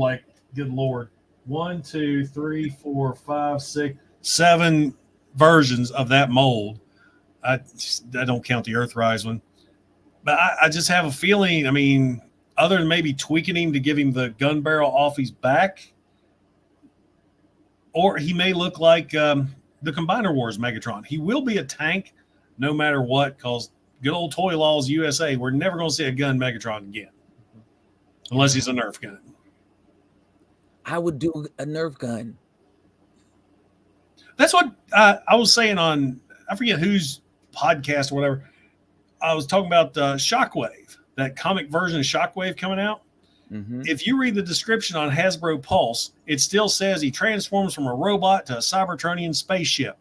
good Lord, 1, 2, 3, 4, 5, 6, 7 versions of that mold. I don't count the Earthrise one, but I just have a feeling. I mean, other than maybe tweaking him to give him the gun barrel off his back, or he may look like the Combiner Wars Megatron. He will be a tank no matter what, because good old Toy Laws USA, we're never going to see a gun Megatron again, unless he's a Nerf gun. I would do a Nerf gun. That's what I was saying on, I forget whose podcast or whatever. I was talking about Shockwave, that comic version of Shockwave coming out. Mm-hmm. If you read the description on Hasbro Pulse, it still says he transforms from a robot to a Cybertronian spaceship.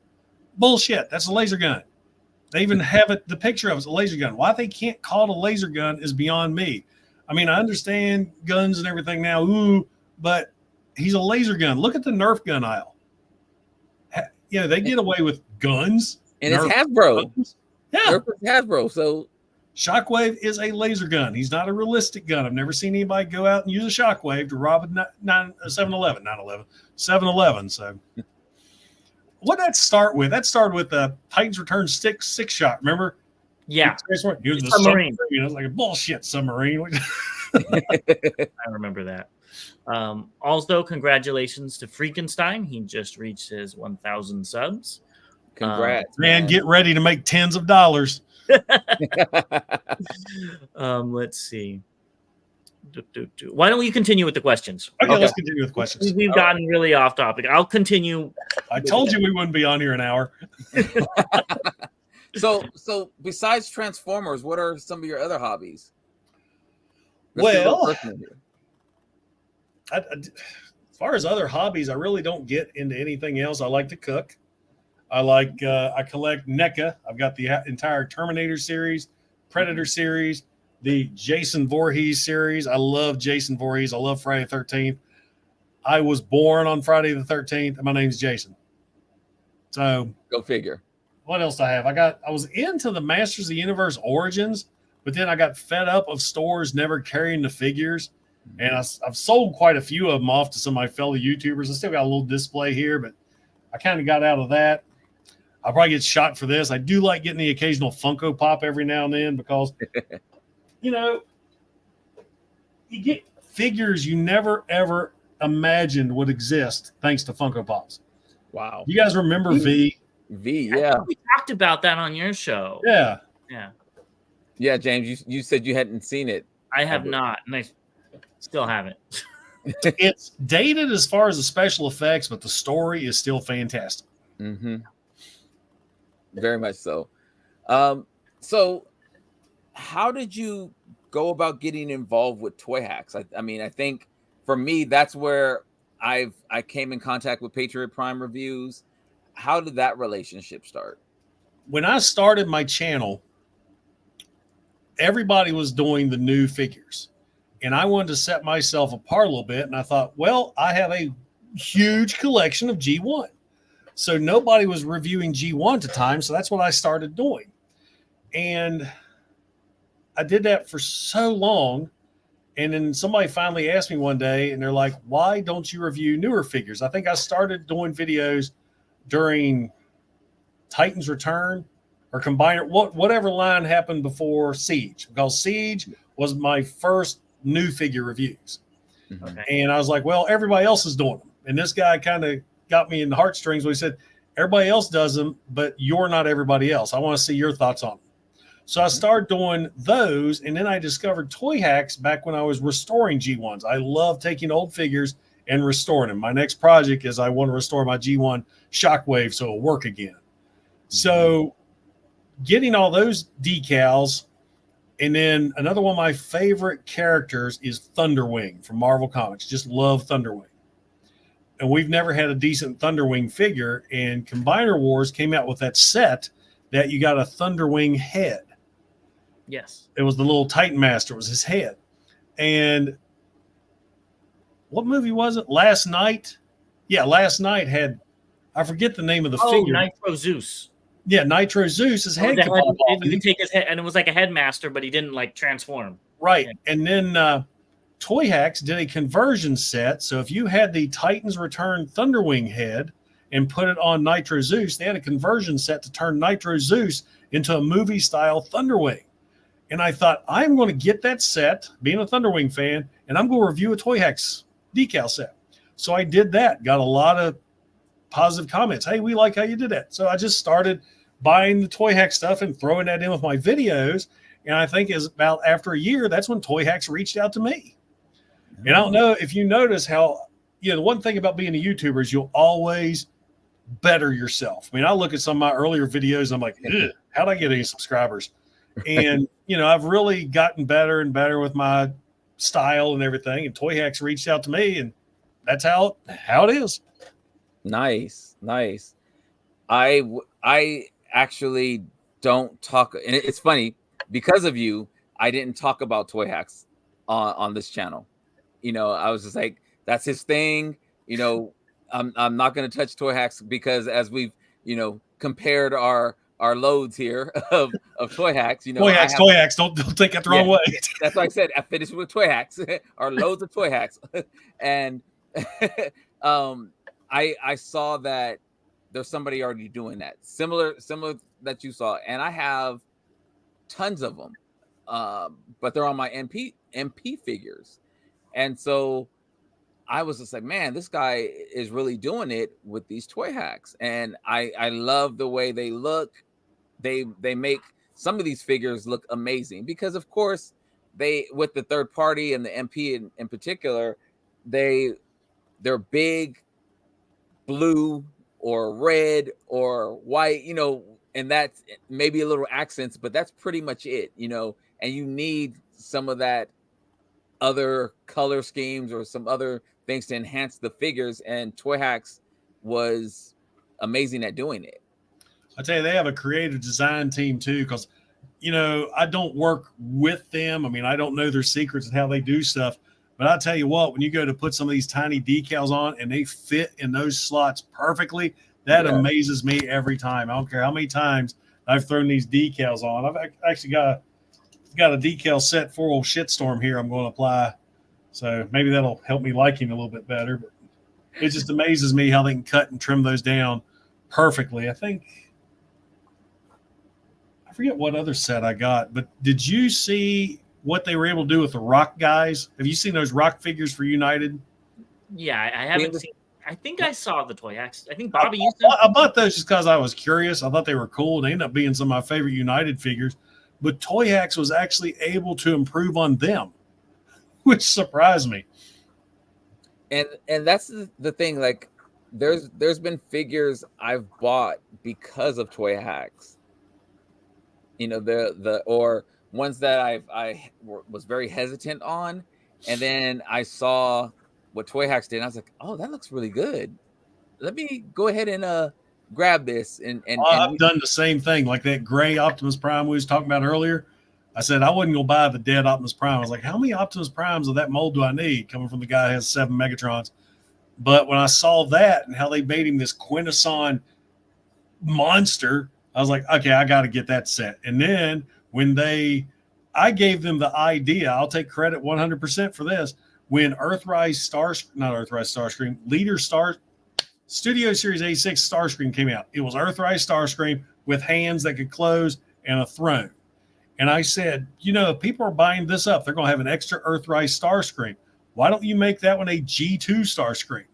Bullshit. That's a laser gun. They even have the picture of it's a laser gun. Why they can't call it a laser gun is beyond me. I mean, I understand guns and everything now, but he's a laser gun. Look at the Nerf gun aisle. They get away with guns. And Nerf, it's Hasbro. Guns. Yeah. Nerf is Hasbro, so Shockwave is a laser gun. He's not a realistic gun. I've never seen anybody go out and use a Shockwave to rob a 7-Eleven. So what did that start with? That started with the Titans Return 6 shot. Remember? Yeah. He was the submarine. It was like a bullshit submarine. I remember that. Also, congratulations to Freakenstein. He just reached his 1,000 subs. Congrats, man! Get ready to make tens of dollars. Let's see. Why don't we continue with the questions? Okay, let's continue with questions. We've gotten really off topic. I'll continue. I told you we wouldn't be on here an hour. So besides Transformers, what are some of your other hobbies? As far as other hobbies, I really don't get into anything else. I like to cook. I collect NECA. I've got the entire Terminator series, Predator series, the Jason Voorhees series. I love Jason Voorhees. I love Friday the 13th. I was born on Friday the 13th, and my name's Jason. So go figure. What else do I have? I was into the Masters of the Universe Origins, but then I got fed up of stores never carrying the figures. And I've sold quite a few of them off to some of my fellow YouTubers. I still got a little display here, but I kind of got out of that. I'll probably get shot for this. I do like getting the occasional Funko Pop every now and then because, you get figures you never, ever imagined would exist thanks to Funko Pops. Wow. You guys remember V? V, I yeah. think we talked about that on your show. Yeah. Yeah. Yeah, James, you said you hadn't seen it. I have not, and I still haven't. It's dated as far as the special effects, but the story is still fantastic. Mm-hmm. Very much so. So how did you go about getting involved with Toyhax? I mean, I think for me, that's where I came in contact with Patriot Prime reviews. How did that relationship start? When I started my channel, everybody was doing the new figures. And I wanted to set myself apart a little bit. And I thought, well, I have a huge collection of G1. So nobody was reviewing G1 at the time. So that's what I started doing. And I did that for so long. And then somebody finally asked me one day, and they're like, why don't you review newer figures? I think I started doing videos during Titan's Return or Combiner, whatever line happened before Siege, because Siege was my first new figure reviews. Okay. And I was like, well, everybody else is doing them. And this guy kind of got me in the heartstrings when he said, everybody else does them, but you're not everybody else. I want to see your thoughts on them. So I started doing those, and then I discovered Toyhax back when I was restoring G1s. I love taking old figures and restoring them. My next project is I want to restore my G1 Shockwave so it'll work again. So getting all those decals, and then another one of my favorite characters is Thunderwing from Marvel Comics. Just love Thunderwing. And we've never had a decent Thunderwing figure, and Combiner Wars came out with that set that you got a Thunderwing head. Yes. It was the little Titan Master. It was his head. And what movie was it? Last Night? Yeah, Last Night had, I forget the name of the figure. Nitro Zeus. Yeah, Nitro Zeus. His head came off. He didn't take his head, and it was like a headmaster, but he didn't like transform. Right. Yeah. And then Toyhax did a conversion set. So if you had the Titan's Return Thunderwing head and put it on Nitro Zeus, they had a conversion set to turn Nitro Zeus into a movie-style Thunderwing. And I thought, I'm going to get that set, being a Thunderwing fan, and I'm going to review a Toyhax decal set. So I did that, got a lot of positive comments. Hey, we like how you did that. So I just started buying the Toyhax stuff and throwing that in with my videos. And I think is about after a year, that's when Toyhax reached out to me. And I don't know if you notice how, the one thing about being a YouTuber is you'll always better yourself. I mean, I look at some of my earlier videos, I'm like, how'd I get any subscribers? And, I've really gotten better and better with my style and everything. And Toyhax reached out to me, and that's how it is. Nice. I actually don't talk, and it's funny because of you. I didn't talk about Toyhax on this channel. I was just like, that's his thing. I'm not going to touch Toyhax because as we've compared our loads here of Toyhax, Toyhax, don't take it the wrong way. That's why I said I finished with Toyhax. Our loads of Toyhax, and I saw that there's somebody already doing that similar that you saw, and I have tons of them, but they're on my MP figures, and so I was just like, man, this guy is really doing it with these Toyhax, and I love the way they look. They make some of these figures look amazing because, of course, they with the third party and the MP in particular, they're big, blue or red or white, and that's maybe a little accents, but that's pretty much it, and you need some of that other color schemes or some other things to enhance the figures, and Toyhax was amazing at doing it. I tell you, they have a creative design team too, because I don't work with them. I mean, I don't know their secrets and how they do stuff, but I tell you what, when you go to put some of these tiny decals on and they fit in those slots perfectly, that amazes me every time. I don't care how many times I've thrown these decals on. I've actually got a decal set for old Shitstorm here I'm going to apply. So maybe that'll help me like him a little bit better. But it just amazes me how they can cut and trim those down perfectly. I forget what other set I got, but did you see what they were able to do with the Rock guys? Have you seen those Rock figures for United? Yeah, I haven't seen I think I saw the Toyhax. I think Bobby used to. I bought those just because I was curious. I thought they were cool. They ended up being some of my favorite United figures. But Toyhax was actually able to improve on them, which surprised me. And that's the thing. Like, there's been figures I've bought because of Toyhax. You know, the or ones that I was very hesitant on, and then I saw what Toyhax did, and I was like, oh, that looks really good. Let me go ahead and grab this. And I've done the same thing, like that gray Optimus Prime we was talking about earlier. I said I wasn't gonna buy the dead Optimus Prime. I was like, how many Optimus Primes of that mold do I need? Coming from the guy who has 7 Megatrons. But when I saw that and how they made him this quintesson monster, I was like, okay, I got to get that set. And then when I gave them the idea, I'll take credit 100% for this. When Leader Star Studio Series 86 Starscream came out, it was Earthrise Starscream with hands that could close and a throne. And I said, you know, if people are buying this up, they're going to have an extra Earthrise Starscream. Why don't you make that one a G2 Starscream?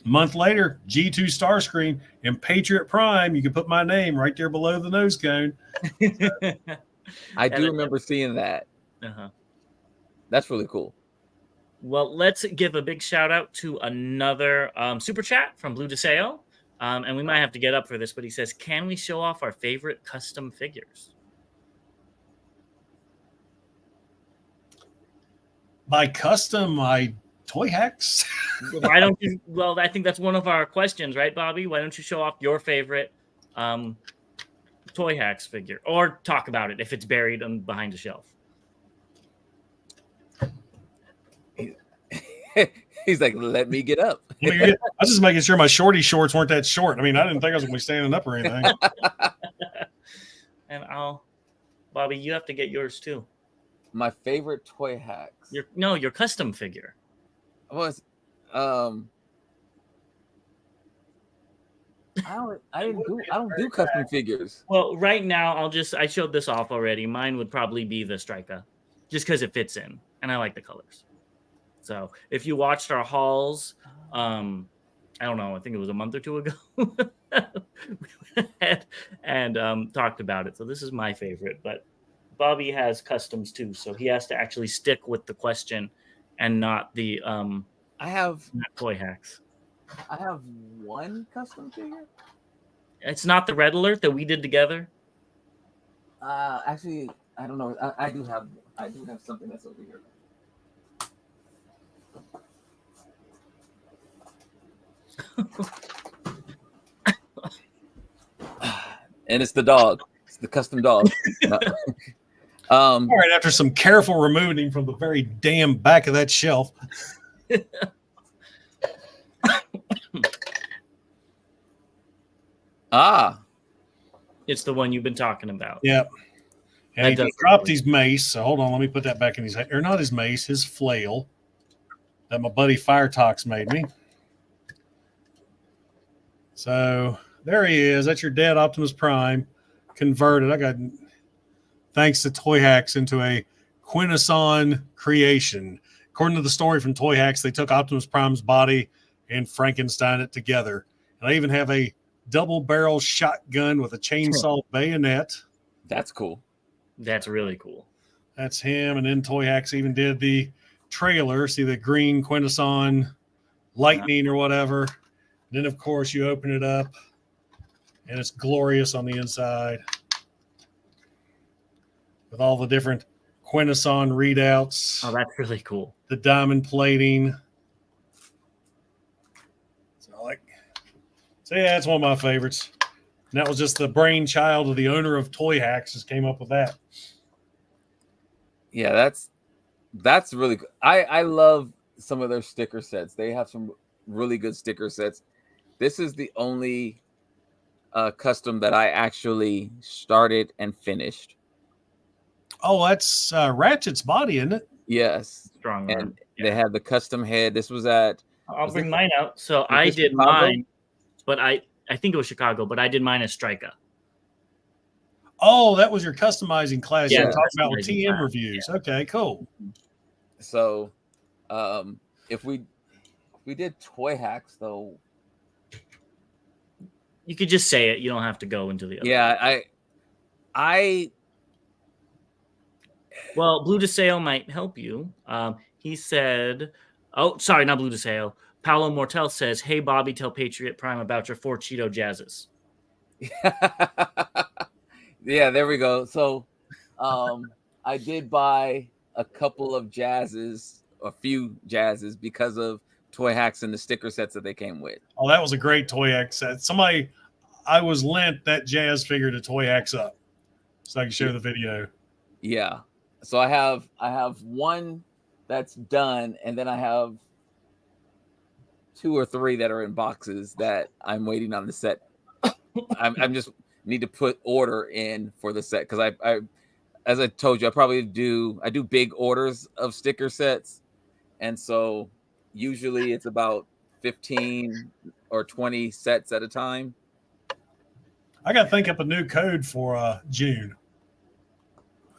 A month later, G2 Starscream and Patriot Prime. You can put my name right there below the nose cone. I do remember seeing that. Uh-huh. That's really cool. Well, let's give a big shout out to another super chat from Blue DeSeo. And we might have to get up for this, but he says, can we show off our favorite custom figures? By custom, my Toyhax. Why don't you? Well, I think that's one of our questions, right, Bobby? Why don't you show off your favorite Toyhax figure, or talk about it if it's buried behind a shelf? He's like, let me get up. I was just making sure my shorty shorts weren't that short. I mean, I didn't think I was going to be standing up or anything. And Bobby, you have to get yours too. My favorite Toyhax. Your custom figure. Was I don't do custom figures. Well, right now I showed this off already. Mine would probably be the Striker, just because it fits in and I like the colors. So if you watched our hauls, I don't know, I think it was a month or two ago, and talked about it. So this is my favorite, but Bobby has customs too, so he has to actually stick with the question and not the not Toyhax. I have one custom figure. It's not the Red Alert that we did together. Actually, I don't know. I do have something that's over here. And it's the dog. It's the custom dog. All right, after some careful removing from the very damn back of that shelf. It's the one you've been talking about. Yep. And he dropped his mace. So hold on, let me put that back in his, or not his mace, his flail that my buddy Firetox made me. So there he is. That's your dead Optimus Prime converted. I got, thanks to Toyhax, into a quintesson creation. According to the story from Toyhax, they took Optimus Prime's body and Frankenstein it together. And I even have a double barrel shotgun with a chainsaw bayonet. That's cool. That's really cool. That's him. And then Toyhax even did the trailer. See the green quintesson lightning or whatever. And then, of course, you open it up, and it's glorious on the inside with all the different quintesson readouts. Oh, that's really cool. The diamond plating. So yeah, that's one of my favorites. And that was just the brainchild of the owner of Toyhax, just came up with that. Yeah, that's really good. I love some of their sticker sets. They have some really good sticker sets. This is the only custom that I actually started and finished. Oh, that's Ratchet's body, isn't it? Yes. Strong. And they have the custom head. This was at... I'll bring mine out. So I did Chicago? Mine, but I think it was Chicago, but I did mine as Striker. Oh, that was your customizing class you were talking about with TM class. reviews. Yeah. Okay, cool. So if we We did Toyhax though. You could just say it. You don't have to go into the other. Yeah, Well, Blue DeSale might help you. He said, oh, sorry, not Blue DeSale. Paolo Mortel says, hey, Bobby, tell Patriot Prime about your 4 Cheeto Jazzes. Yeah, there we go. So I did buy a couple of jazzes, a few jazzes, because of Toyhax and the sticker sets that they came with. Oh, that was a great Toyhax set. I was lent that jazz figure to Toyhax up so I can show the video. Yeah. So I have one that's done, and then I have 2 or 3 that are in boxes that I'm waiting on the set. I'm just need to put order in for the set, because I as I told you, I do big orders of sticker sets, and so usually it's about 15 or 20 sets at a time. I got to think up a new code for June.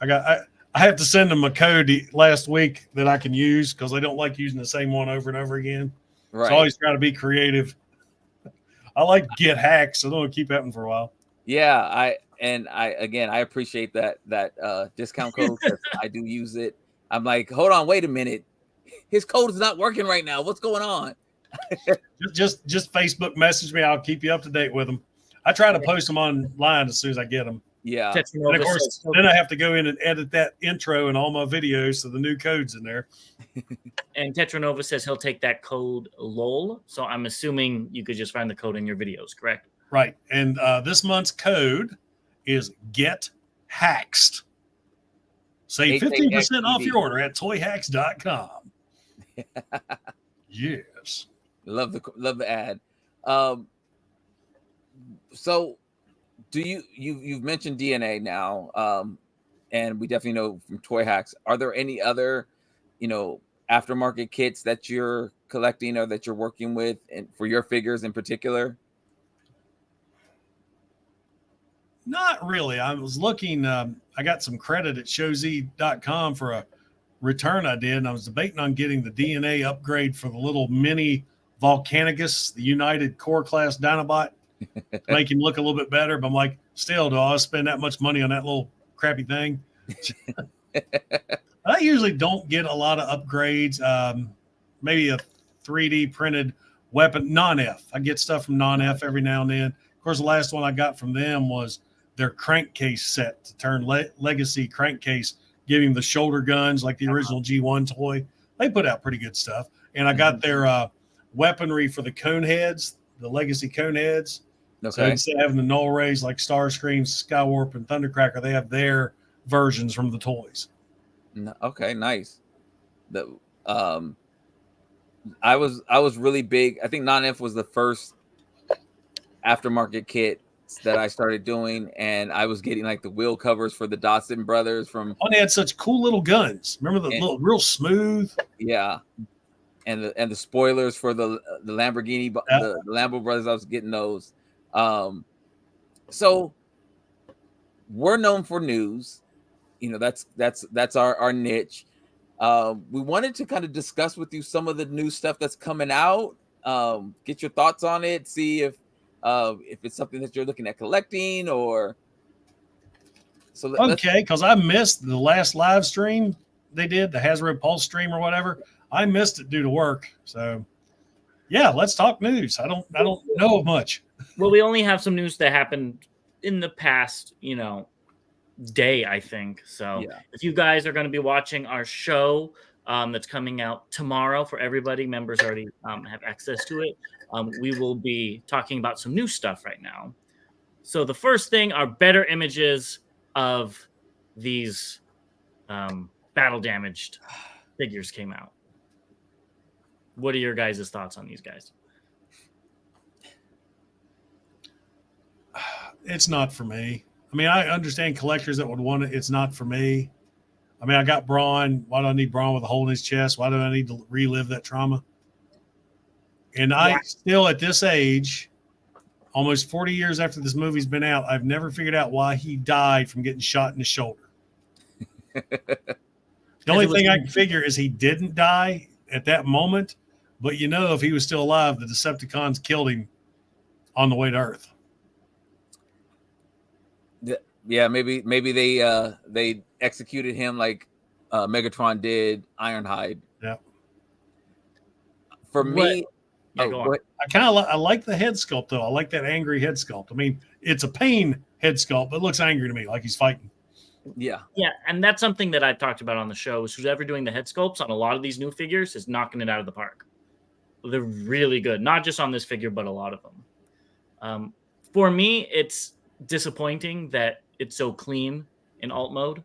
I have to send them a code last week that I can use, because I don't like using the same one over and over again. Right. So I always try to be creative. I like get hacks, so it'll keep happening for a while. Yeah, I appreciate that discount code, because I do use it. I'm like, hold on, wait a minute, his code is not working right now. What's going on? just Facebook message me. I'll keep you up to date with them. I try to post them online as soon as I get them. Yeah. And of course, then I have to go in and edit that intro and all my videos, so the new code's in there. And Tetranova says he'll take that code LOL. So I'm assuming you could just find the code in your videos, correct? Right. And this month's code is Get Haxed. Save 15% off your order at toyhax.com. Yes. Love the ad. So do you've mentioned DNA now, and we definitely know from Toyhax. Are there any other, aftermarket kits that you're collecting or that you're working with, and for your figures in particular? Not really. I was looking, I got some credit at showz.com for a return I did, and I was debating on getting the DNA upgrade for the little mini Volcanicus, the United Core Class Dinobot, to make him look a little bit better. But I'm like, still, do I spend that much money on that little crappy thing? I usually don't get a lot of upgrades. Maybe a 3D printed weapon, non-F. I get stuff from non-F every now and then. Of course, the last one I got from them was their crankcase set to turn legacy crankcase, giving the shoulder guns like the original G1 toy. They put out pretty good stuff. And I got their weaponry for the cone heads, the legacy cone heads. Okay. So instead of having the null rays like Starscream, Skywarp, and Thundercracker, they have their versions from the toys. Okay, nice. I was really big. I think non-F was the first aftermarket kit that I started doing, and I was getting like the wheel covers for the Dodson brothers from. Oh, they had such cool little guns. Remember the little real smooth? Yeah, and the spoilers for the Lamborghini, the Lambo brothers. I was getting those. So we're known for news. That's our niche. We wanted to kind of discuss with you some of the new stuff that's coming out. Get your thoughts on it. See if it's something that you're looking at collecting, or so. Okay, because I missed the last live stream they did, the Hasbro Pulse stream or whatever. I missed it due to work. So yeah, let's talk news. I don't know much. Well, we only have some news that happened in the past, day, I think. So if you guys are going to be watching our show that's coming out tomorrow for everybody, members already have access to it. We will be talking about some new stuff right now. So the first thing are better images of these battle damaged figures came out. What are your guys' thoughts on these guys? It's not for me. I mean, I understand collectors that would want it. It's not for me. I mean, I got Braun. Why do I need Braun with a hole in his chest? Why do I need to relive that trauma? And I still, at this age, almost 40 years after this movie's been out, I've never figured out why he died from getting shot in the shoulder. The only thing I can figure is he didn't die at that moment, but if he was still alive, the Decepticons killed him on the way to Earth. Yeah, maybe they executed him like Megatron did Ironhide. Yeah. For me, Yeah, go on. I like the head sculpt though. I like that angry head sculpt. I mean, it's a pain head sculpt, but it looks angry to me, like he's fighting. Yeah, and that's something that I've talked about on the show. Is who's ever doing the head sculpts on a lot of these new figures is knocking it out of the park. They're really good, not just on this figure, but a lot of them. For me, it's disappointing that it's so clean in alt mode.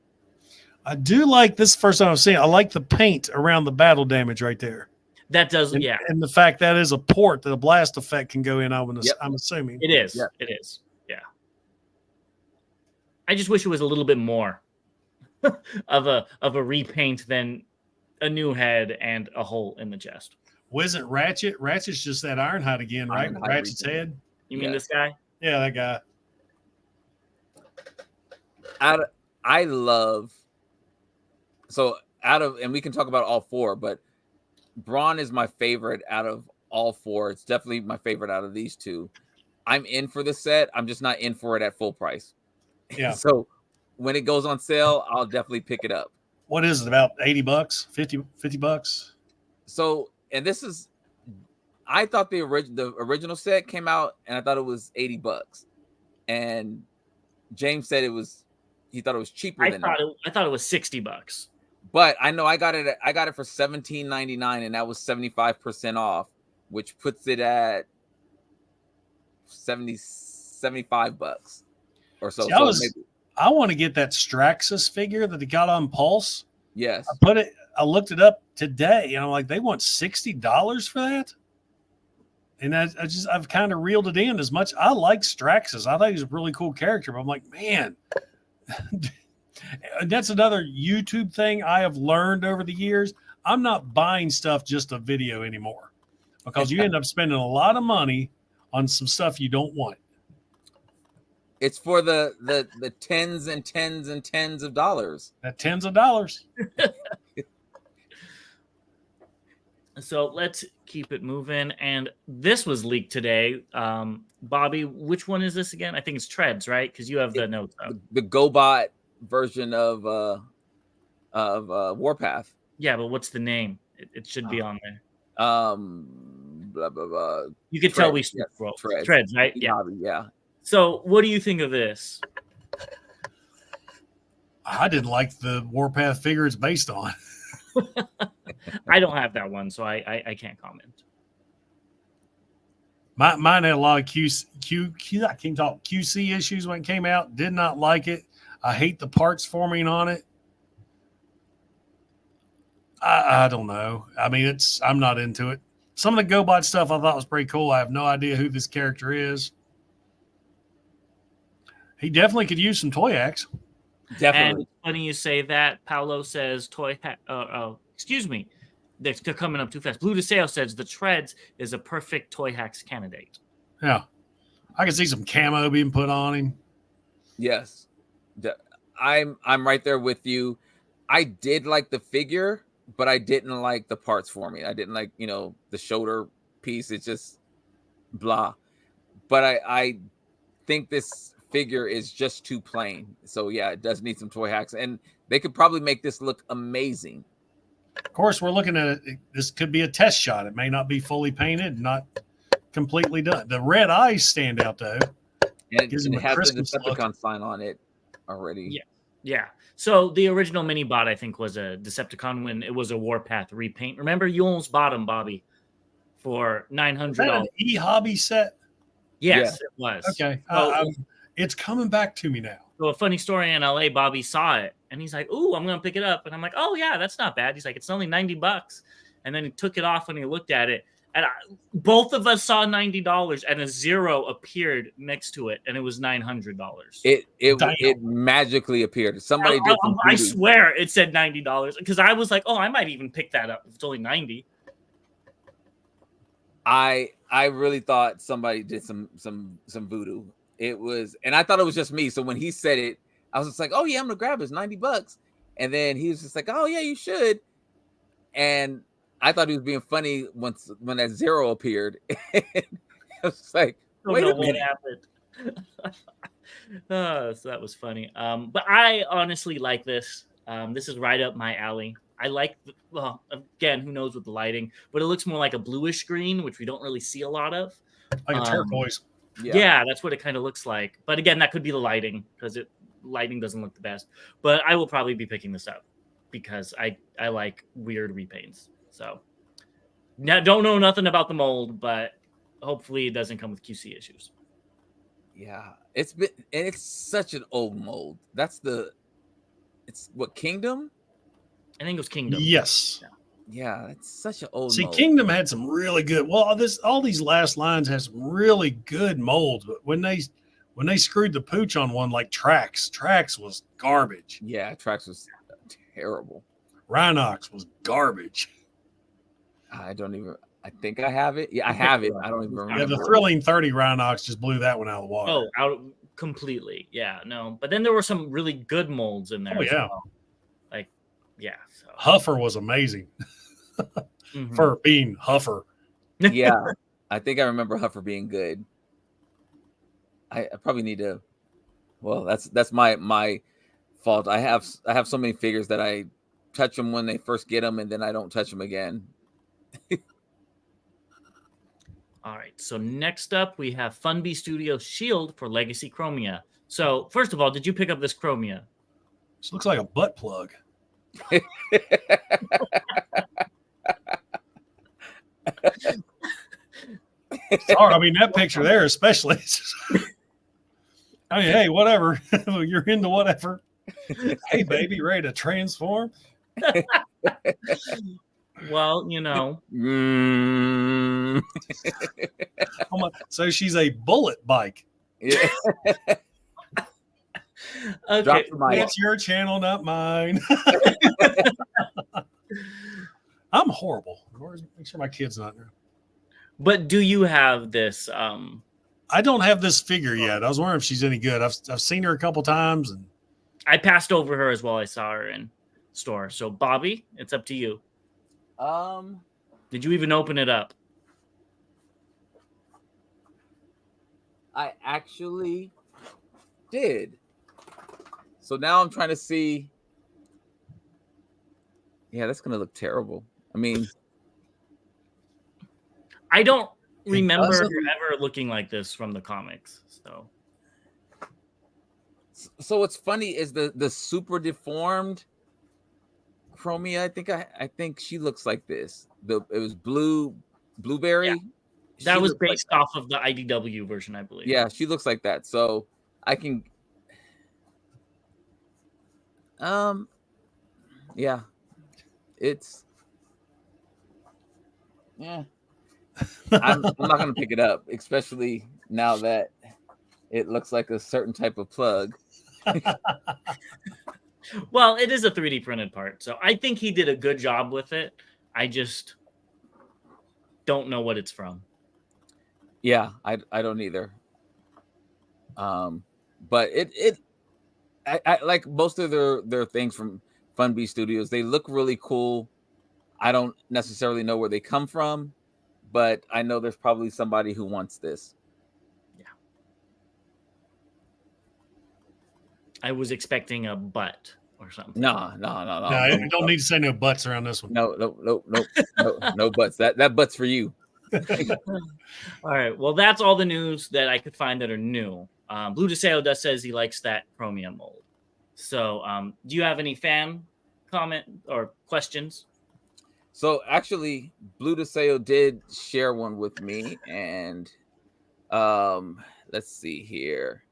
I do like this. First time I've seen it. I like the paint around the battle damage right there. That does, and the fact that is a port that a blast effect can go in. I'm assuming it is. Yep. It is. Yeah. I just wish it was a little bit more of a repaint than a new head and a hole in the chest. Wasn't Ratchet? Ratchet's just that Ironhide again, right? Ironhide Ratchet's head. You mean this guy? Yeah, that guy. I love. So and we can talk about all four, but Brawn is my favorite out of all four. It's definitely my favorite out of these two. I'm in for the set. I'm just not in for it at full price. Yeah. So when it goes on sale, I'll definitely pick it up. What is it? About $80, 50 bucks? So, and this is, I thought the original set came out and I thought it was $80. And James said he thought it was cheaper than that. I thought it was $60. But I know I got it for $17.99 and that was 75% off, which puts it at $75 or so. See, I want to get that Straxus figure that they got on Pulse. Yes. I looked it up today and I'm like, they want $60 for that? And I've kind of reeled it in as much. I like Straxus. I thought he was a really cool character, but I'm like, man, that's another YouTube thing I have learned over the years. I'm not buying stuff just a video anymore because you end up spending a lot of money on some stuff you don't want. It's for the tens and tens and tens of dollars. Tens of dollars. So let's keep it moving. And this was leaked today. Bobby, which one is this again? I think it's Treads, right? Because you have the notes up. The GoBot version of Warpath. Yeah, but what's the name? It should be on there. Blah blah blah. You could tell we Treads, right? Yeah. So what do you think of this? I didn't like the Warpath figure it's based on. I don't have that one, so I can't comment. Mine had a lot of QC issues when it came out. Did not like it. I hate the parts forming on it. I don't know. I mean, I'm not into it. Some of the GoBot stuff I thought was pretty cool. I have no idea who this character is. He definitely could use some Toyhax. Definitely. And it's funny you say that. Paolo says excuse me. They're coming up too fast. Blue DeSale says the Treads is a perfect Toyhax candidate. Yeah. I can see some camo being put on him. Yes. I'm right there with you. I did like the figure, but I didn't like the parts for me. I didn't like, the shoulder piece. It's just blah. But I think this figure is just too plain. So yeah, it does need some Toyhax, and they could probably make this look amazing. Of course, we're looking at it. This could be a test shot. It may not be fully painted, not completely done. The red eyes stand out though. And it has the Decepticon sign on it already. Yeah. So the original mini bot, I think, was a Decepticon when it was a Warpath repaint. Remember, you almost bought him, Bobby, for $900. An e-hobby set? Yes, it was. Okay. It's coming back to me now. So a funny story in LA, Bobby saw it and he's like, "Ooh, I'm going to pick it up." And I'm like, "Oh yeah, that's not bad." He's like, "It's only $90." And then he took it off and he looked at it. And both of us saw $90 and a zero appeared next to it. And it was $900. It magically appeared. Somebody did. I swear it said $90 because I was like, "Oh, I might even pick that up if it's only $90." I really thought somebody did some voodoo. It was, and I thought it was just me. So when he said it, I was just like, "Oh yeah, I'm gonna grab it. It's $90." And then he was just like, "Oh yeah, you should." And I thought he was being funny when that zero appeared. I was like, wait a minute. What happened? So that was funny. But I honestly like this. This is right up my alley. I like, well, again, who knows with the lighting, but it looks more like a bluish green, which we don't really see a lot of. Like a turquoise. Yeah, that's what it kind of looks like. But again, that could be the lighting because lighting doesn't look the best. But I will probably be picking this up because I like weird repaints. So now don't know nothing about the mold, but hopefully it doesn't come with QC issues. Yeah, it's such an old mold. It's what, Kingdom? I think it was Kingdom. Yes. Yeah, it's such an old See, mold. Kingdom had some really good. Well, all these last lines had some really good molds, but when they screwed the pooch on one like Trax was garbage. Yeah, Trax was terrible. Rhinox was garbage. I think I have it. Yeah, I have it. I don't even remember. Yeah, the Thrilling 30 Rhinox just blew that one out of the water. Oh, out completely. Yeah, no. But then there were some really good molds in there. Oh, yeah. Well. Like, yeah. So. Huffer was amazing for being Huffer. Yeah, I think I remember Huffer being good. I probably need to. Well, that's my fault. I have so many figures that I touch them when they first get them, and then I don't touch them again. All right. So next up, we have Funbee Studios Shield for Legacy Chromia. So first of all, did you pick up this Chromia? This looks like a butt plug. Sorry, I mean that picture there, especially. I mean, hey, whatever. You're into whatever. Hey, baby, ready to transform? Well, you know. So she's a bullet bike. Yeah. Okay, it's your channel, not mine. I'm horrible. Make sure my kid's not there. But do you have this? I don't have this figure yet. I was wondering if she's any good. I've seen her a couple times, and I passed over her as well. I saw her in store. So Bobby, it's up to you. Did you even open it up? I actually did. So now I'm trying to see. Yeah, that's gonna look terrible. I mean, I don't remember her ever looking like this from the comics. So what's funny is the super deformed Chromia. I think she looks like this. It was blueberry. Yeah. That was based off of the IDW version, I believe. Yeah, she looks like that. So I can. Yeah, it's. Yeah. I'm not gonna pick it up, especially now that it looks like a certain type of plug. Well, it is a 3D printed part, so I think he did a good job with it. I just don't know what it's from. Yeah, I don't either. But I like most of their things from Funbee Studios. They look really cool. I don't necessarily know where they come from, but I know there's probably somebody who wants this. Yeah. I was expecting a butt or something. No. You don't need to say no butts around this one. No butts. That butt's for you. All right. Well, that's all the news that I could find that are new. Blue DeSeo says he likes that Chromia mold. So, do you have any fan comment or questions? So actually, Blue DeSeo did share one with me, and let's see here.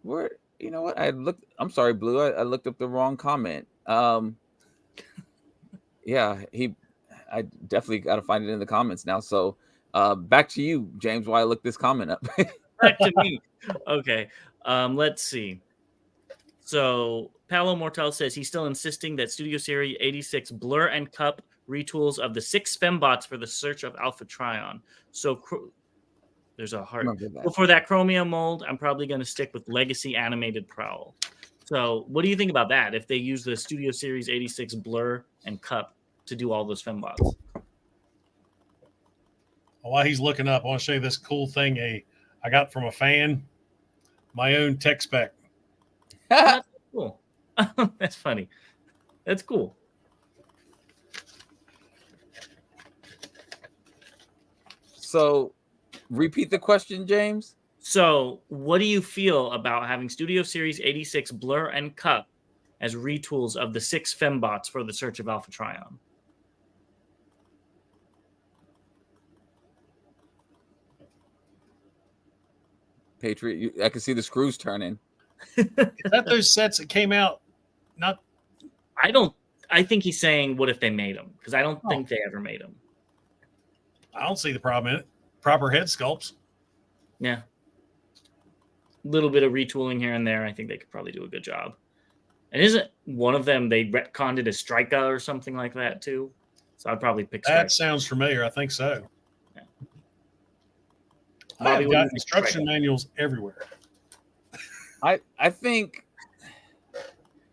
Where, you know what? I'm sorry, Blue. I looked up the wrong comment. Yeah, I definitely got to find it in the comments now. So back to you, James, while I look this comment up. Back to me. Okay. Let's see. So Paolo Mortel says he's still insisting that Studio Series 86 blur and cup retools of the 6 fembots for the Search of Alpha Trion. So there's a heart. Well, for that Chromia mold, I'm probably going to stick with Legacy Animated Prowl. So what do you think about that? If they use the Studio Series 86 Blur and Cup to do all those fembots? While he's looking up, I want to show you this cool thing I got from a fan. My own tech spec. That's cool. That's funny. That's cool. So, repeat the question, James. So, what do you feel about having Studio Series 86 Blur and Cup as retools of the 6 fembots for the Search of Alpha Trion? Patriot, I can see the screws turning. Is that those sets that came out? Not. I think he's saying, what if they made them? Because I don't think they ever made them. I don't see the problem in it. Proper head sculpts. Yeah. A little bit of retooling here and there. I think they could probably do a good job. And isn't one of them, they retconned it as Strika or something like that too? So I'd probably pick Strika. That sounds familiar. I think so. Yeah. Bobby, I've got instruction manuals everywhere. I think,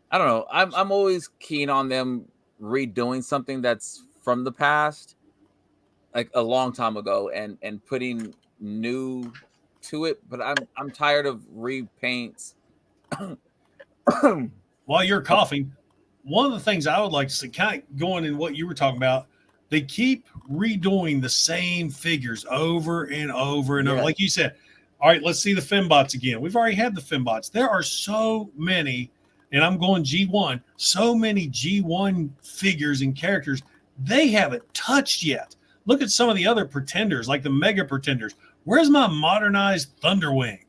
I don't know. I'm always keen on them redoing something that's from the past, like a long time ago, and putting new to it. But I'm tired of repaints. While you're coughing, one of the things I would like to see, kind of going in what you were talking about, they keep redoing the same figures over and over and over. Like you said, all right, let's see the fembots again. We've already had the fembots. There are so many, and I'm going G1, so many G1 figures and characters they haven't touched yet. Look at some of the other pretenders, like the Mega Pretenders. Where's my modernized Thunderwing?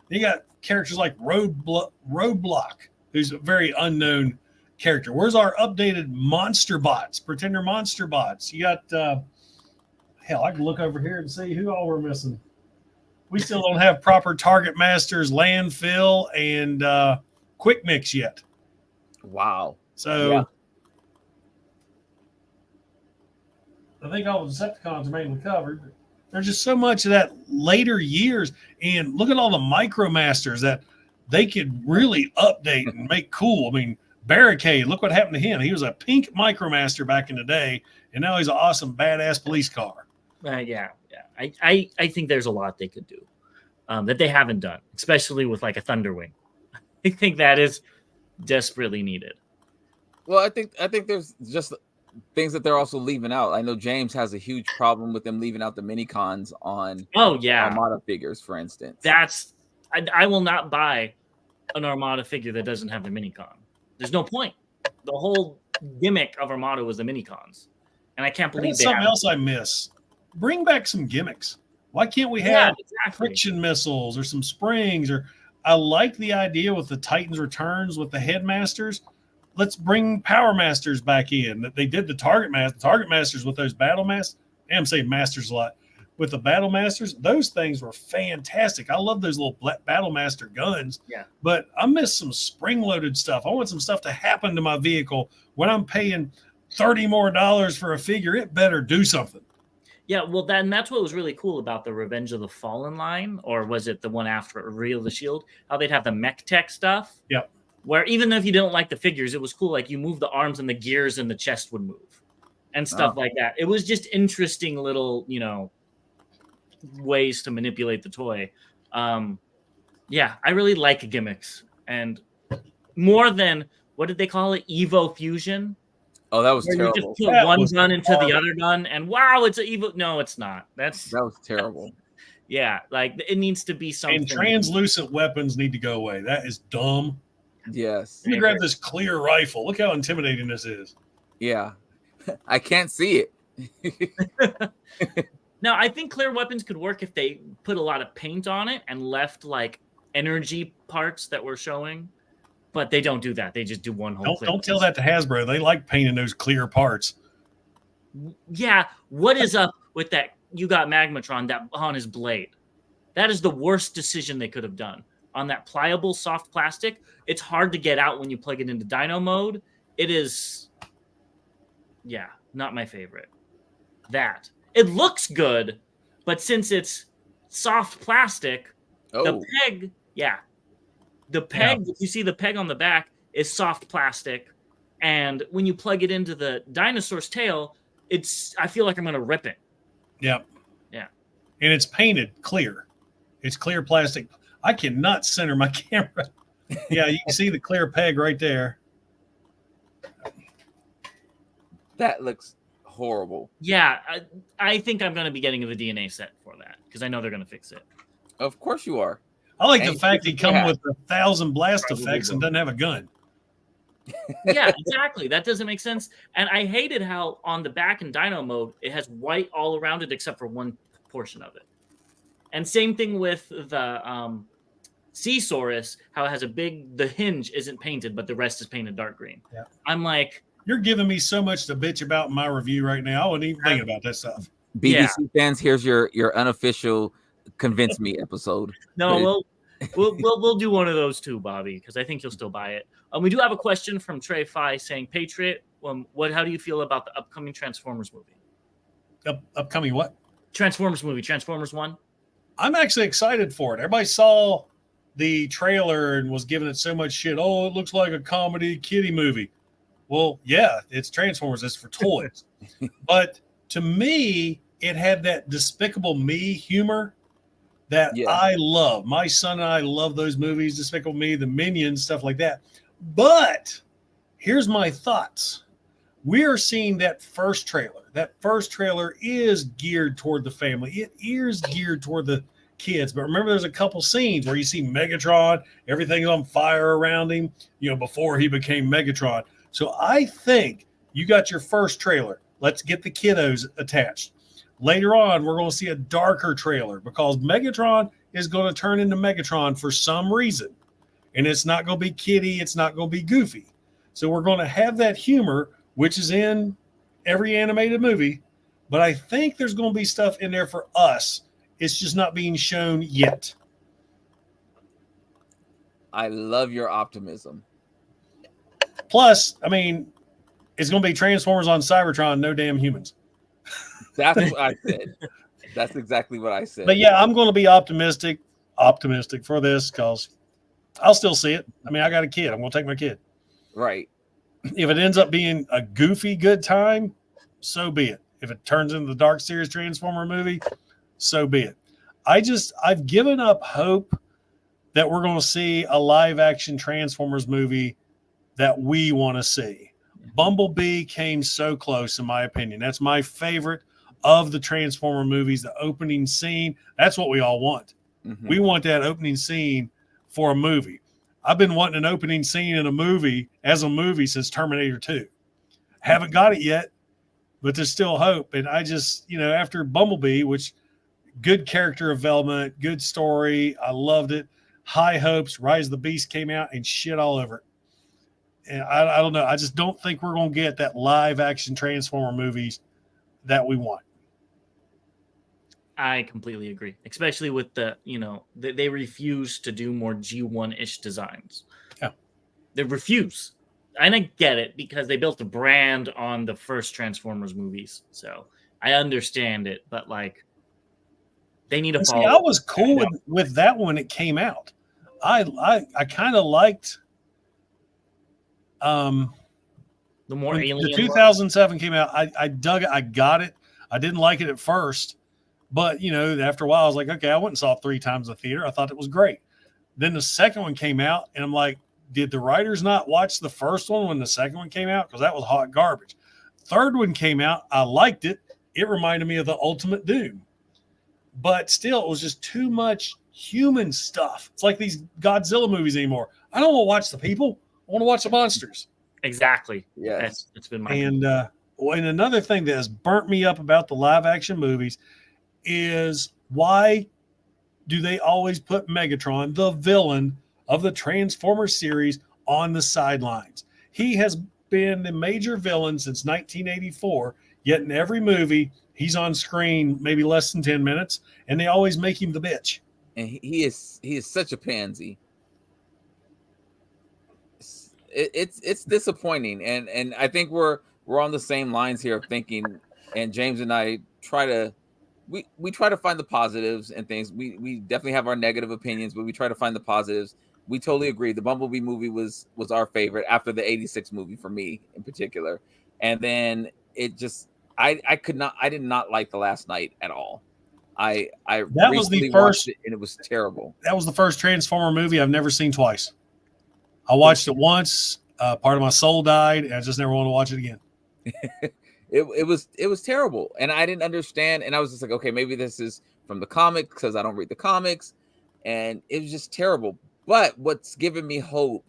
You got characters like Roadblock, who's a very unknown character. Where's our updated Monster Bots, Pretender Monster Bots? You got, hell, I can look over here and see who all we're missing. We still don't have proper Target Masters, Landfill, and Quick Mix yet. Wow. So I think all the Decepticons are mainly covered. There's just so much of that later years. And look at all the Micromasters that they could really update and make cool. I mean, Barricade, look what happened to him. He was a pink Micromaster back in the day, and now he's an awesome, badass police car. Yeah. I think there's a lot they could do that they haven't done, especially with like a Thunderwing. I think that is desperately needed. Well, I think there's just things that they're also leaving out. I know James has a huge problem with them leaving out the mini cons on Armada figures, for instance. I will not buy an Armada figure that doesn't have the mini con. There's no point. The whole gimmick of Armada was the mini cons, and I can't believe something else I miss. Bring back some gimmicks. Why can't we have friction missiles or some springs? Or I like the idea with the Titans Returns with the Headmasters. Let's bring Power Masters back in. They did the Target Masters with those Battle Masters. I'm saying Masters a lot. With the Battle Masters, those things were fantastic. I love those little Battle Master guns. Yeah. But I miss some spring-loaded stuff. I want some stuff to happen to my vehicle. When I'm paying $30 more for a figure, it better do something. Yeah, well, that's what was really cool about the Revenge of the Fallen line, or was it the one after Real the Shield? How they'd have the mech tech stuff. Yep. Where even if you don't like the figures, it was cool. Like you move the arms and the gears and the chest would move and stuff like that. It was just interesting little, ways to manipulate the toy. Yeah, I really like gimmicks, and more than, what did they call it? Evo Fusion. Oh, that was terrible. You just put one gun into the other gun, and wow, it's an Evo. No, it's not. That was terrible. Yeah, like it needs to be something. And translucent weapons need to go away. That is dumb. Yes. Let me grab this clear rifle. Look how intimidating this is. Yeah. I can't see it. Now, I think clear weapons could work if they put a lot of paint on it and left like energy parts that we're showing, but they don't do that. They just do one whole. Don't tell that to Hasbro. They like painting those clear parts. Yeah. What is up with that? You got Magmatron that on his blade. That is the worst decision they could have done. On that pliable soft plastic, it's hard to get out when you plug it into dyno mode. It is, not my favorite. That. It looks good, but since it's soft plastic, the peg, The peg, if you see the peg on the back, is soft plastic, and when you plug it into the dinosaur's tail, I feel like I'm going to rip it. Yep. Yeah. And it's painted clear. It's clear plastic. I cannot center my camera. Yeah, you can see the clear peg right there. That looks horrible. Yeah, I think I'm going to be getting the DNA set for that because I know they're going to fix it. Of course you are. I like the fact he comes with 1,000 blast effects and doesn't have a gun. Yeah, exactly. That doesn't make sense. And I hated how on the back in Dino mode, it has white all around it except for one portion of it. And same thing with the Caesaurus, how it has the hinge isn't painted, but the rest is painted dark green. Yeah. I'm like, you're giving me so much to bitch about in my review right now. I wasn't even thinking about that stuff. BBC fans, here's your unofficial convince me episode. No, we'll do one of those too, Bobby, because I think you'll still buy it. We do have a question from Trey Fi saying, Patriot, how do you feel about the upcoming Transformers movie? Upcoming what? Transformers movie, Transformers 1. I'm actually excited for it. Everybody saw the trailer and was giving it so much shit. Oh, it looks like a comedy kiddie movie. Well, yeah, it's Transformers. It's for toys. But to me, it had that Despicable Me humor that I love. My son and I love those movies, Despicable Me, the Minions, stuff like that. But here's my thoughts. We are seeing that first trailer. That first trailer is geared toward the family. It is geared toward the kids. But remember, there's a couple scenes where you see Megatron, everything's on fire around him, before he became Megatron. So I think you got your first trailer. Let's get the kiddos attached. Later on, we're going to see a darker trailer because Megatron is going to turn into Megatron for some reason. And it's not going to be kiddie. It's not going to be goofy. So we're going to have that humor, which is in every animated movie. But I think there's going to be stuff in there for us. It's just not being shown yet. I love your optimism. Plus, I mean, it's going to be Transformers on Cybertron, no damn humans. That's what I said. That's exactly what I said. But yeah, I'm going to be optimistic for this because I'll still see it. I mean, I got a kid. I'm going to take my kid. Right. If it ends up being a goofy good time, so be it. If it turns into the Dark Series Transformer movie, so be it. I've given up hope that we're going to see a live action Transformers movie that we want to see. Bumblebee came so close, in my opinion. That's my favorite of the Transformer movies, the opening scene. That's what we all want. Mm-hmm. We want that opening scene for a movie. I've been wanting an opening scene in a movie since Terminator 2. Haven't got it yet, but there's still hope. And I just, after Bumblebee, which good character development, good story, I loved it. High hopes, Rise of the Beast came out and shit all over it. And I don't know. I just don't think we're going to get that live action Transformer movies that we want. I completely agree, especially with they refuse to do more G1-ish designs. Yeah. They refuse. And I get it because they built a brand on the first Transformers movies. So I understand it, but they need to follow. I was cool with that when it came out. I kind of liked the more alien. The 2007 came out. I dug it. I got it. I didn't like it at first. But, after a while, I was like, okay, I went and saw it 3 times in the theater. I thought it was great. Then the second one came out, and I'm like, did the writers not watch the first one when the second one came out? Because that was hot garbage. Third one came out. I liked it. It reminded me of the Ultimate Doom. But still, it was just too much human stuff. It's like these Godzilla movies anymore. I don't want to watch the people. I want to watch the monsters. Exactly. Yeah. It's been my And another thing that has burnt me up about the live-action movies is why do they always put Megatron, the villain of the Transformers series, on the sidelines? He has been the major villain since 1984, yet in every movie, he's on screen maybe less than 10 minutes, and they always make him the bitch. And he is such a pansy. It's disappointing, and I think we're on the same lines here of thinking, and James and I try to we try to find the positives and things. We definitely have our negative opinions, but we try to find the positives. we totally agree. The Bumblebee movie was our favorite after the 86 movie for me in particular. And then it just I did not like The Last Night at all. I That was the recently first watched it and it was terrible. That was the first Transformer movie I've never seen twice. I watched it once, part of my soul died, and I just never want to watch it again. It was terrible, and I didn't understand, and I was just like, okay, maybe this is from the comics because I don't read the comics, and it was just terrible. But what's giving me hope,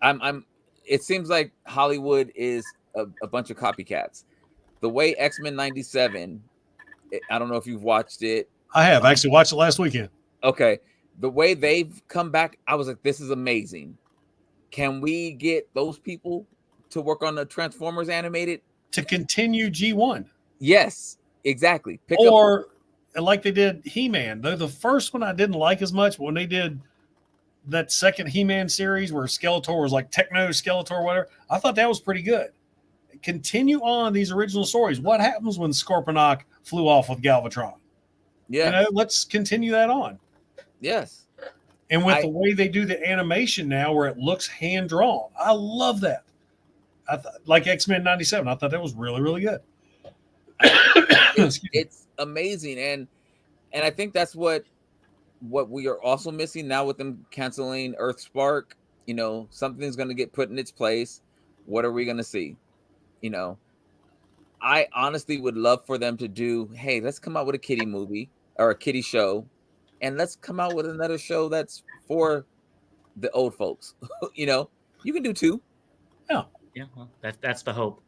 it seems like Hollywood is a bunch of copycats. The way X-Men 97, I don't know if you've watched it. I have actually watched it last weekend. Okay, the way they've come back, I was like, this is amazing. Can we get those people to work on the Transformers animated? To continue G1. Yes, exactly. Like they did He-Man. Though the first one I didn't like as much, but when they did that second He-Man series where Skeletor was like Techno Skeletor or whatever, I thought that was pretty good. Continue on these original stories. What happens when Scorponok flew off with Galvatron? Yeah. Let's continue that on. Yes. And with the way they do the animation now where it looks hand-drawn, I love that. Like X-Men 97, I thought that was really, really good. It's amazing. And I think that's what we are also missing now with them canceling Earthspark. Something's going to get put in its place. What are we going to see? I honestly would love for them to do, hey, let's come out with a kiddie movie or a kiddie show, and let's come out with another show that's for the old folks. You can do two. Yeah, well, that's the hope.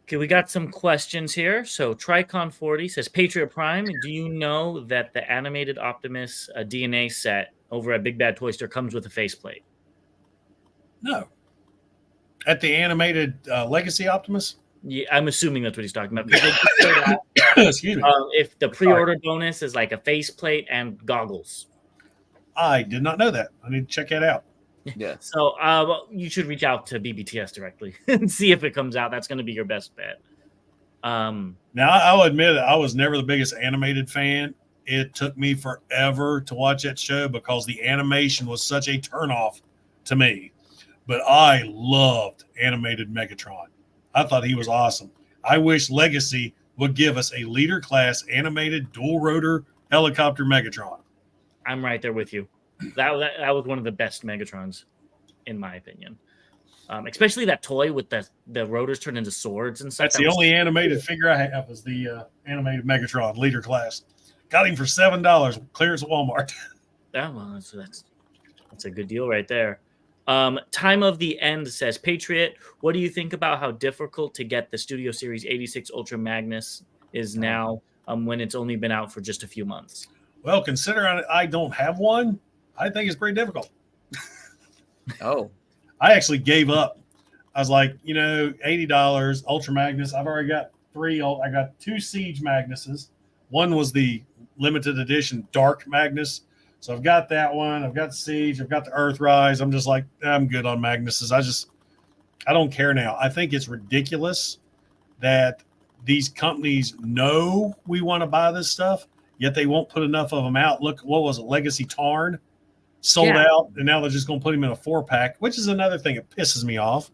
Okay, we got some questions here. So Tricon40 says, Patriot Prime, do you know that the animated Optimus DNA set over at Big Bad Toy Store comes with a faceplate? No. At the animated Legacy Optimus? Yeah, I'm assuming that's what he's talking about. Excuse me. If the pre-order bonus is like a faceplate and goggles. I did not know that. I need to check that out. Yeah. So you should reach out to BBTS directly and see if it comes out. That's going to be your best bet. Now, I'll admit I was never the biggest animated fan. It took me forever to watch that show because the animation was such a turnoff to me. But I loved animated Megatron. I thought he was awesome. I wish Legacy would give us a leader class animated dual rotor helicopter Megatron. I'm right there with you. That was one of the best Megatrons, in my opinion. Especially that toy with the rotors turned into swords and stuff. That's the only animated figure I have is the animated Megatron leader class. Got him for $7. Clearance at Walmart. Yeah, well, that's a good deal right there. Time of the End says, Patriot, what do you think about how difficult to get the Studio Series 86 Ultra Magnus is now when it's only been out for just a few months? Well, considering I don't have one, I think it's pretty difficult. Oh. I actually gave up. I was like, $80 Ultra Magnus. I've already got three. I got two Siege Magnuses. One was the limited edition Dark Magnus. So I've got that one. I've got the Siege. I've got the Earthrise. I'm just like, I'm good on Magnuses. I don't care now. I think it's ridiculous that these companies know we want to buy this stuff, yet they won't put enough of them out. Look, what was it? Legacy Tarn sold out, and now they're just going to put them in a 4-pack, which is another thing that pisses me off,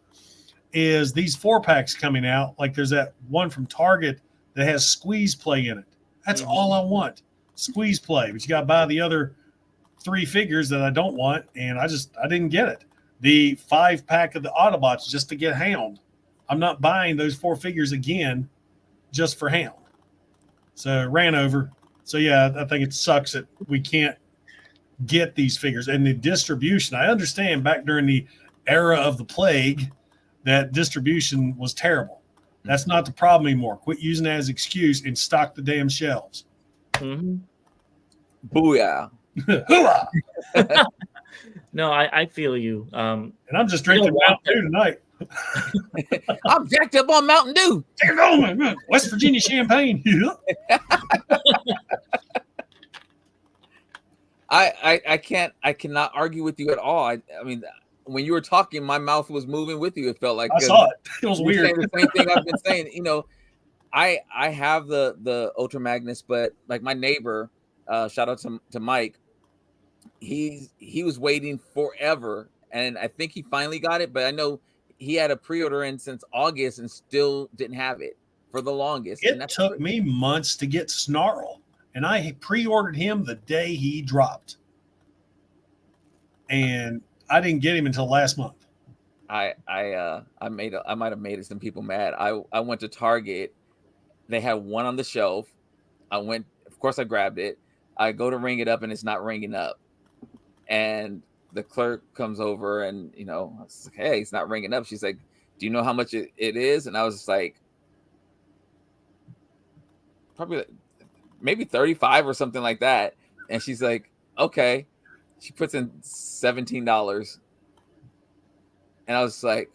is these 4-packs coming out. Like there's that one from Target that has squeeze play in it. That's all I want, squeeze play. But you got to buy the other 3 figures that I don't want, and I didn't get it. The 5-pack of the Autobots just to get Hound. I'm not buying those 4 figures again just for Hound. So it ran over. So yeah, I think it sucks that we can't get these figures. And the distribution, I understand back during the era of the plague that distribution was terrible. That's not the problem anymore. Quit using that as an excuse and stock the damn shelves. Mm-hmm. Booyah. No, I feel you. And I'm just drinking Mountain Dew tonight. I'm jacked up on Mountain Dew. Take it home, man. West Virginia champagne. I cannot argue with you at all. I mean, when you were talking, my mouth was moving with you. It felt like I saw it. It was weird. The same thing I've been saying. I have the Ultra Magnus, but like my neighbor, shout out to Mike, he was waiting forever, and I think he finally got it. But I know he had a pre-order in since August and still didn't have it for the longest. And It took me months to get Snarl, and I pre-ordered him the day he dropped, and I didn't get him until last month. I might have made some people mad. I went to Target. They had one on the shelf. Of course I grabbed it. I go to ring it up and it's not ringing up. And the clerk comes over and, I was like, hey, it's not ringing up. She's like, do you know how much it is? And I was just like, probably maybe 35 or something like that. And she's like, okay. She puts in $17. And I was like,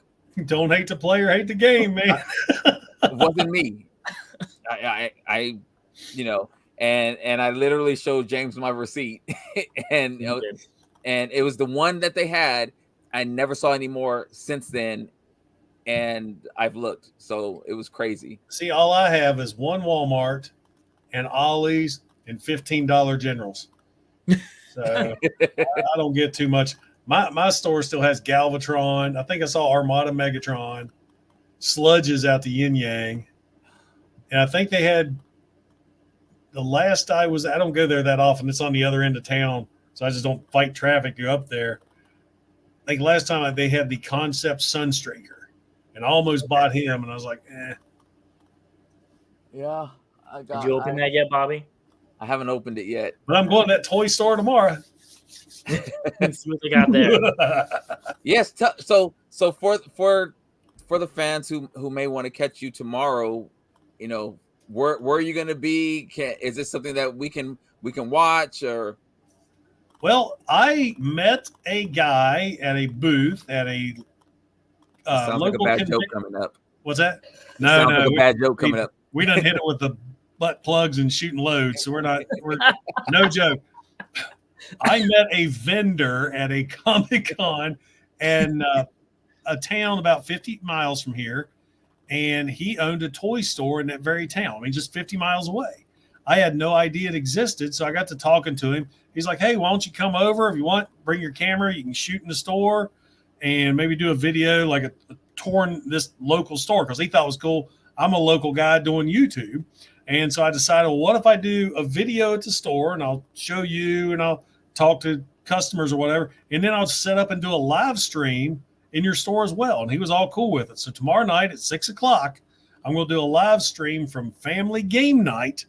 don't hate the player, hate the game, man. It wasn't me. I and I literally showed James my receipt, and and it was the one that they had. I never saw any more since then, and I've looked, so it was crazy. See, all I have is one Walmart and Ollie's and $15 Generals. So I don't get too much. My store still has Galvatron. I think I saw Armada Megatron, Sludges out the Yin Yang. And I think they had the last I don't go there that often. It's on the other end of town. So I just don't fight traffic to go up there. I think last time they had the Concept Sunstreaker, and I almost bought him. And I was like, eh. Yeah. Did you open that yet, Bobby? I haven't opened it yet. But I'm going to that toy store tomorrow. See what they got there. Yes. So for the fans who may want to catch you tomorrow, where are you going to be? Is this something that we can watch or? Well, I met a guy at a booth at a sounds local like a bad joke coming up. What's that? No, like a bad joke coming up. We done hit it with the butt plugs and shooting loads, so we're no joke. I met a vendor at a Comic-Con and a town about 50 miles from here, and he owned a toy store in that very town. I mean, just 50 miles away. I had no idea it existed, so I got to talking to him. He's like, hey, why don't you come over? If you want, bring your camera. You can shoot in the store and maybe do a video, like a tour in this local store, because he thought it was cool. I'm a local guy doing YouTube. And so I decided, well, what if I do a video at the store and I'll show you and I'll talk to customers or whatever, and then I'll set up and do a live stream in your store as well. And he was all cool with it. So tomorrow night at 6:00, I'm going to do a live stream from Family Game Night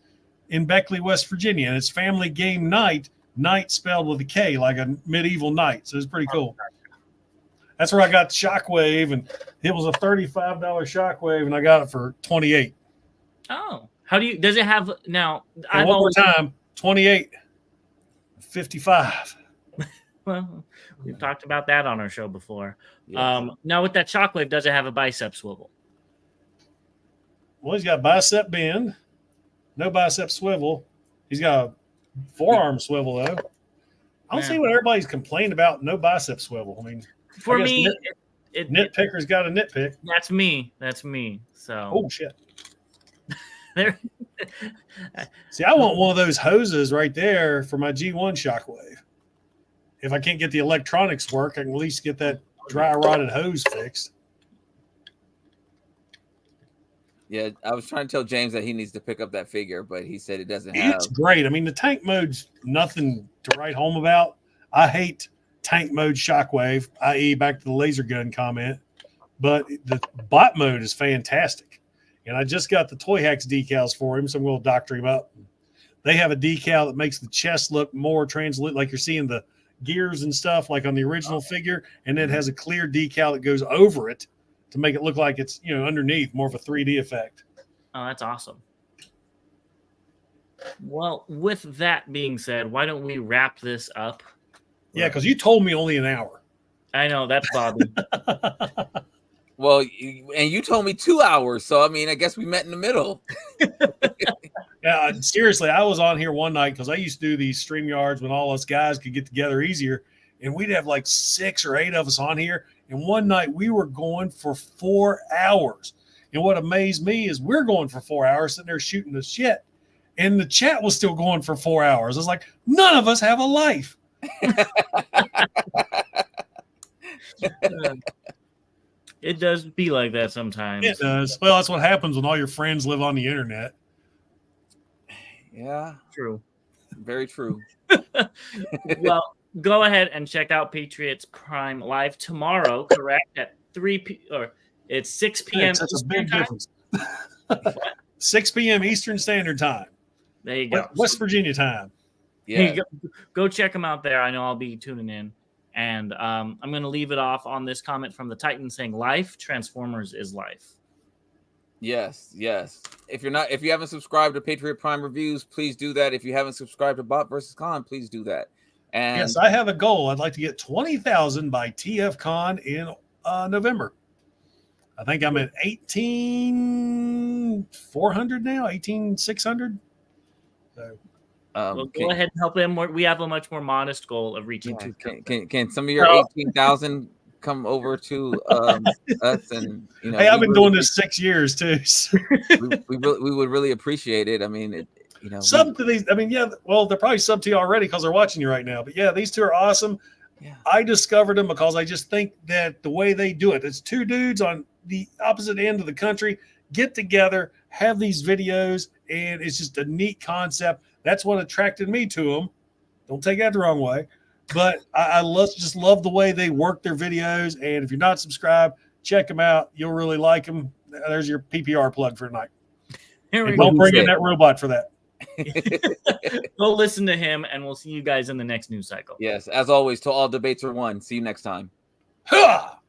in Beckley, West Virginia. And it's Family Game Night, night spelled with a K, like a medieval knight. So it's pretty cool. That's where I got the Shockwave, and it was a $35 Shockwave, and I got it for $28. Oh, does it have now? One more time, 28, 55. Well, we've talked about that on our show before. Yes. Now with that Shockwave, does it have a bicep swivel? Well, he's got bicep bend, no bicep swivel. He's got a forearm swivel, though. I don't see what everybody's complaining about, no bicep swivel. I mean, for me, nitpicker's got a nitpick. That's me. So. Oh, shit. There. See, I want one of those hoses right there for my G1 Shockwave. If I can't get the electronics work, I can at least get that dry rotted hose fixed. Yeah, I was trying to tell James that he needs to pick up that figure, but he said it doesn't have. It's great. I mean, the tank mode's nothing to write home about. I hate tank mode Shockwave, i.e. back to the laser gun comment, but the bot mode is fantastic. And I just got the Toyhax decals for him, so I'm going to doctor him up. They have a decal that makes the chest look more translucent, like you're seeing the gears and stuff like on the original figure, and it has a clear decal that goes over it to make it look like it's, underneath, more of a 3D effect. Oh, that's awesome. Well, with that being said, why don't we wrap this up? Yeah, because you told me only an hour. I know, that's Bobby. Well, and you told me 2 hours, so I mean, I guess we met in the middle. Yeah, seriously, I was on here one night because I used to do these StreamYards when all us guys could get together easier, and we'd have like 6 or 8 of us on here. And one night we were going for 4 hours. And what amazed me is we're going for 4 hours sitting there shooting the shit. And the chat was still going for 4 hours. I was like, none of us have a life. It does be like that sometimes. It does. Well, that's what happens when all your friends live on the internet. Yeah, True. very true. Well, go ahead and check out Patriots Prime live tomorrow, correct? At 6 p.m. That's a big Eastern time? difference. 6 p.m. Eastern Standard Time. There you go. West Virginia time. Yeah. Go check them out there. I know I'll be tuning in. And I'm going to leave it off on this comment from the Titan saying, "Life, Transformers is life." Yes. If you haven't subscribed to Patriot Prime Reviews, please do that. If you haven't subscribed to Bot vs. Con, please do that. And yes, I have a goal. I'd like to get 20,000 by TFCon in November. I think I'm at 18,400 now, 18,600. So, Well, go ahead and help them. We have a much more modest goal of reaching. Can some of your 18,000 come over to us? And hey, I've been doing this 6 years too. So. we would really appreciate it. I mean, sub to these. I mean, yeah. Well, they're probably sub to you already because they're watching you right now. But yeah, these two are awesome. Yeah. I discovered them because I just think that the way they do it, it's two dudes on the opposite end of the country get together, have these videos, and it's just a neat concept. That's what attracted me to them. Don't take that the wrong way. But I just love the way they work their videos. And if you're not subscribed, check them out. You'll really like them. There's your PPR plug for tonight. Don't bring in that robot for that. Go listen to him, and we'll see you guys in the next news cycle. Yes, as always, till all debates are won. See you next time. Ha!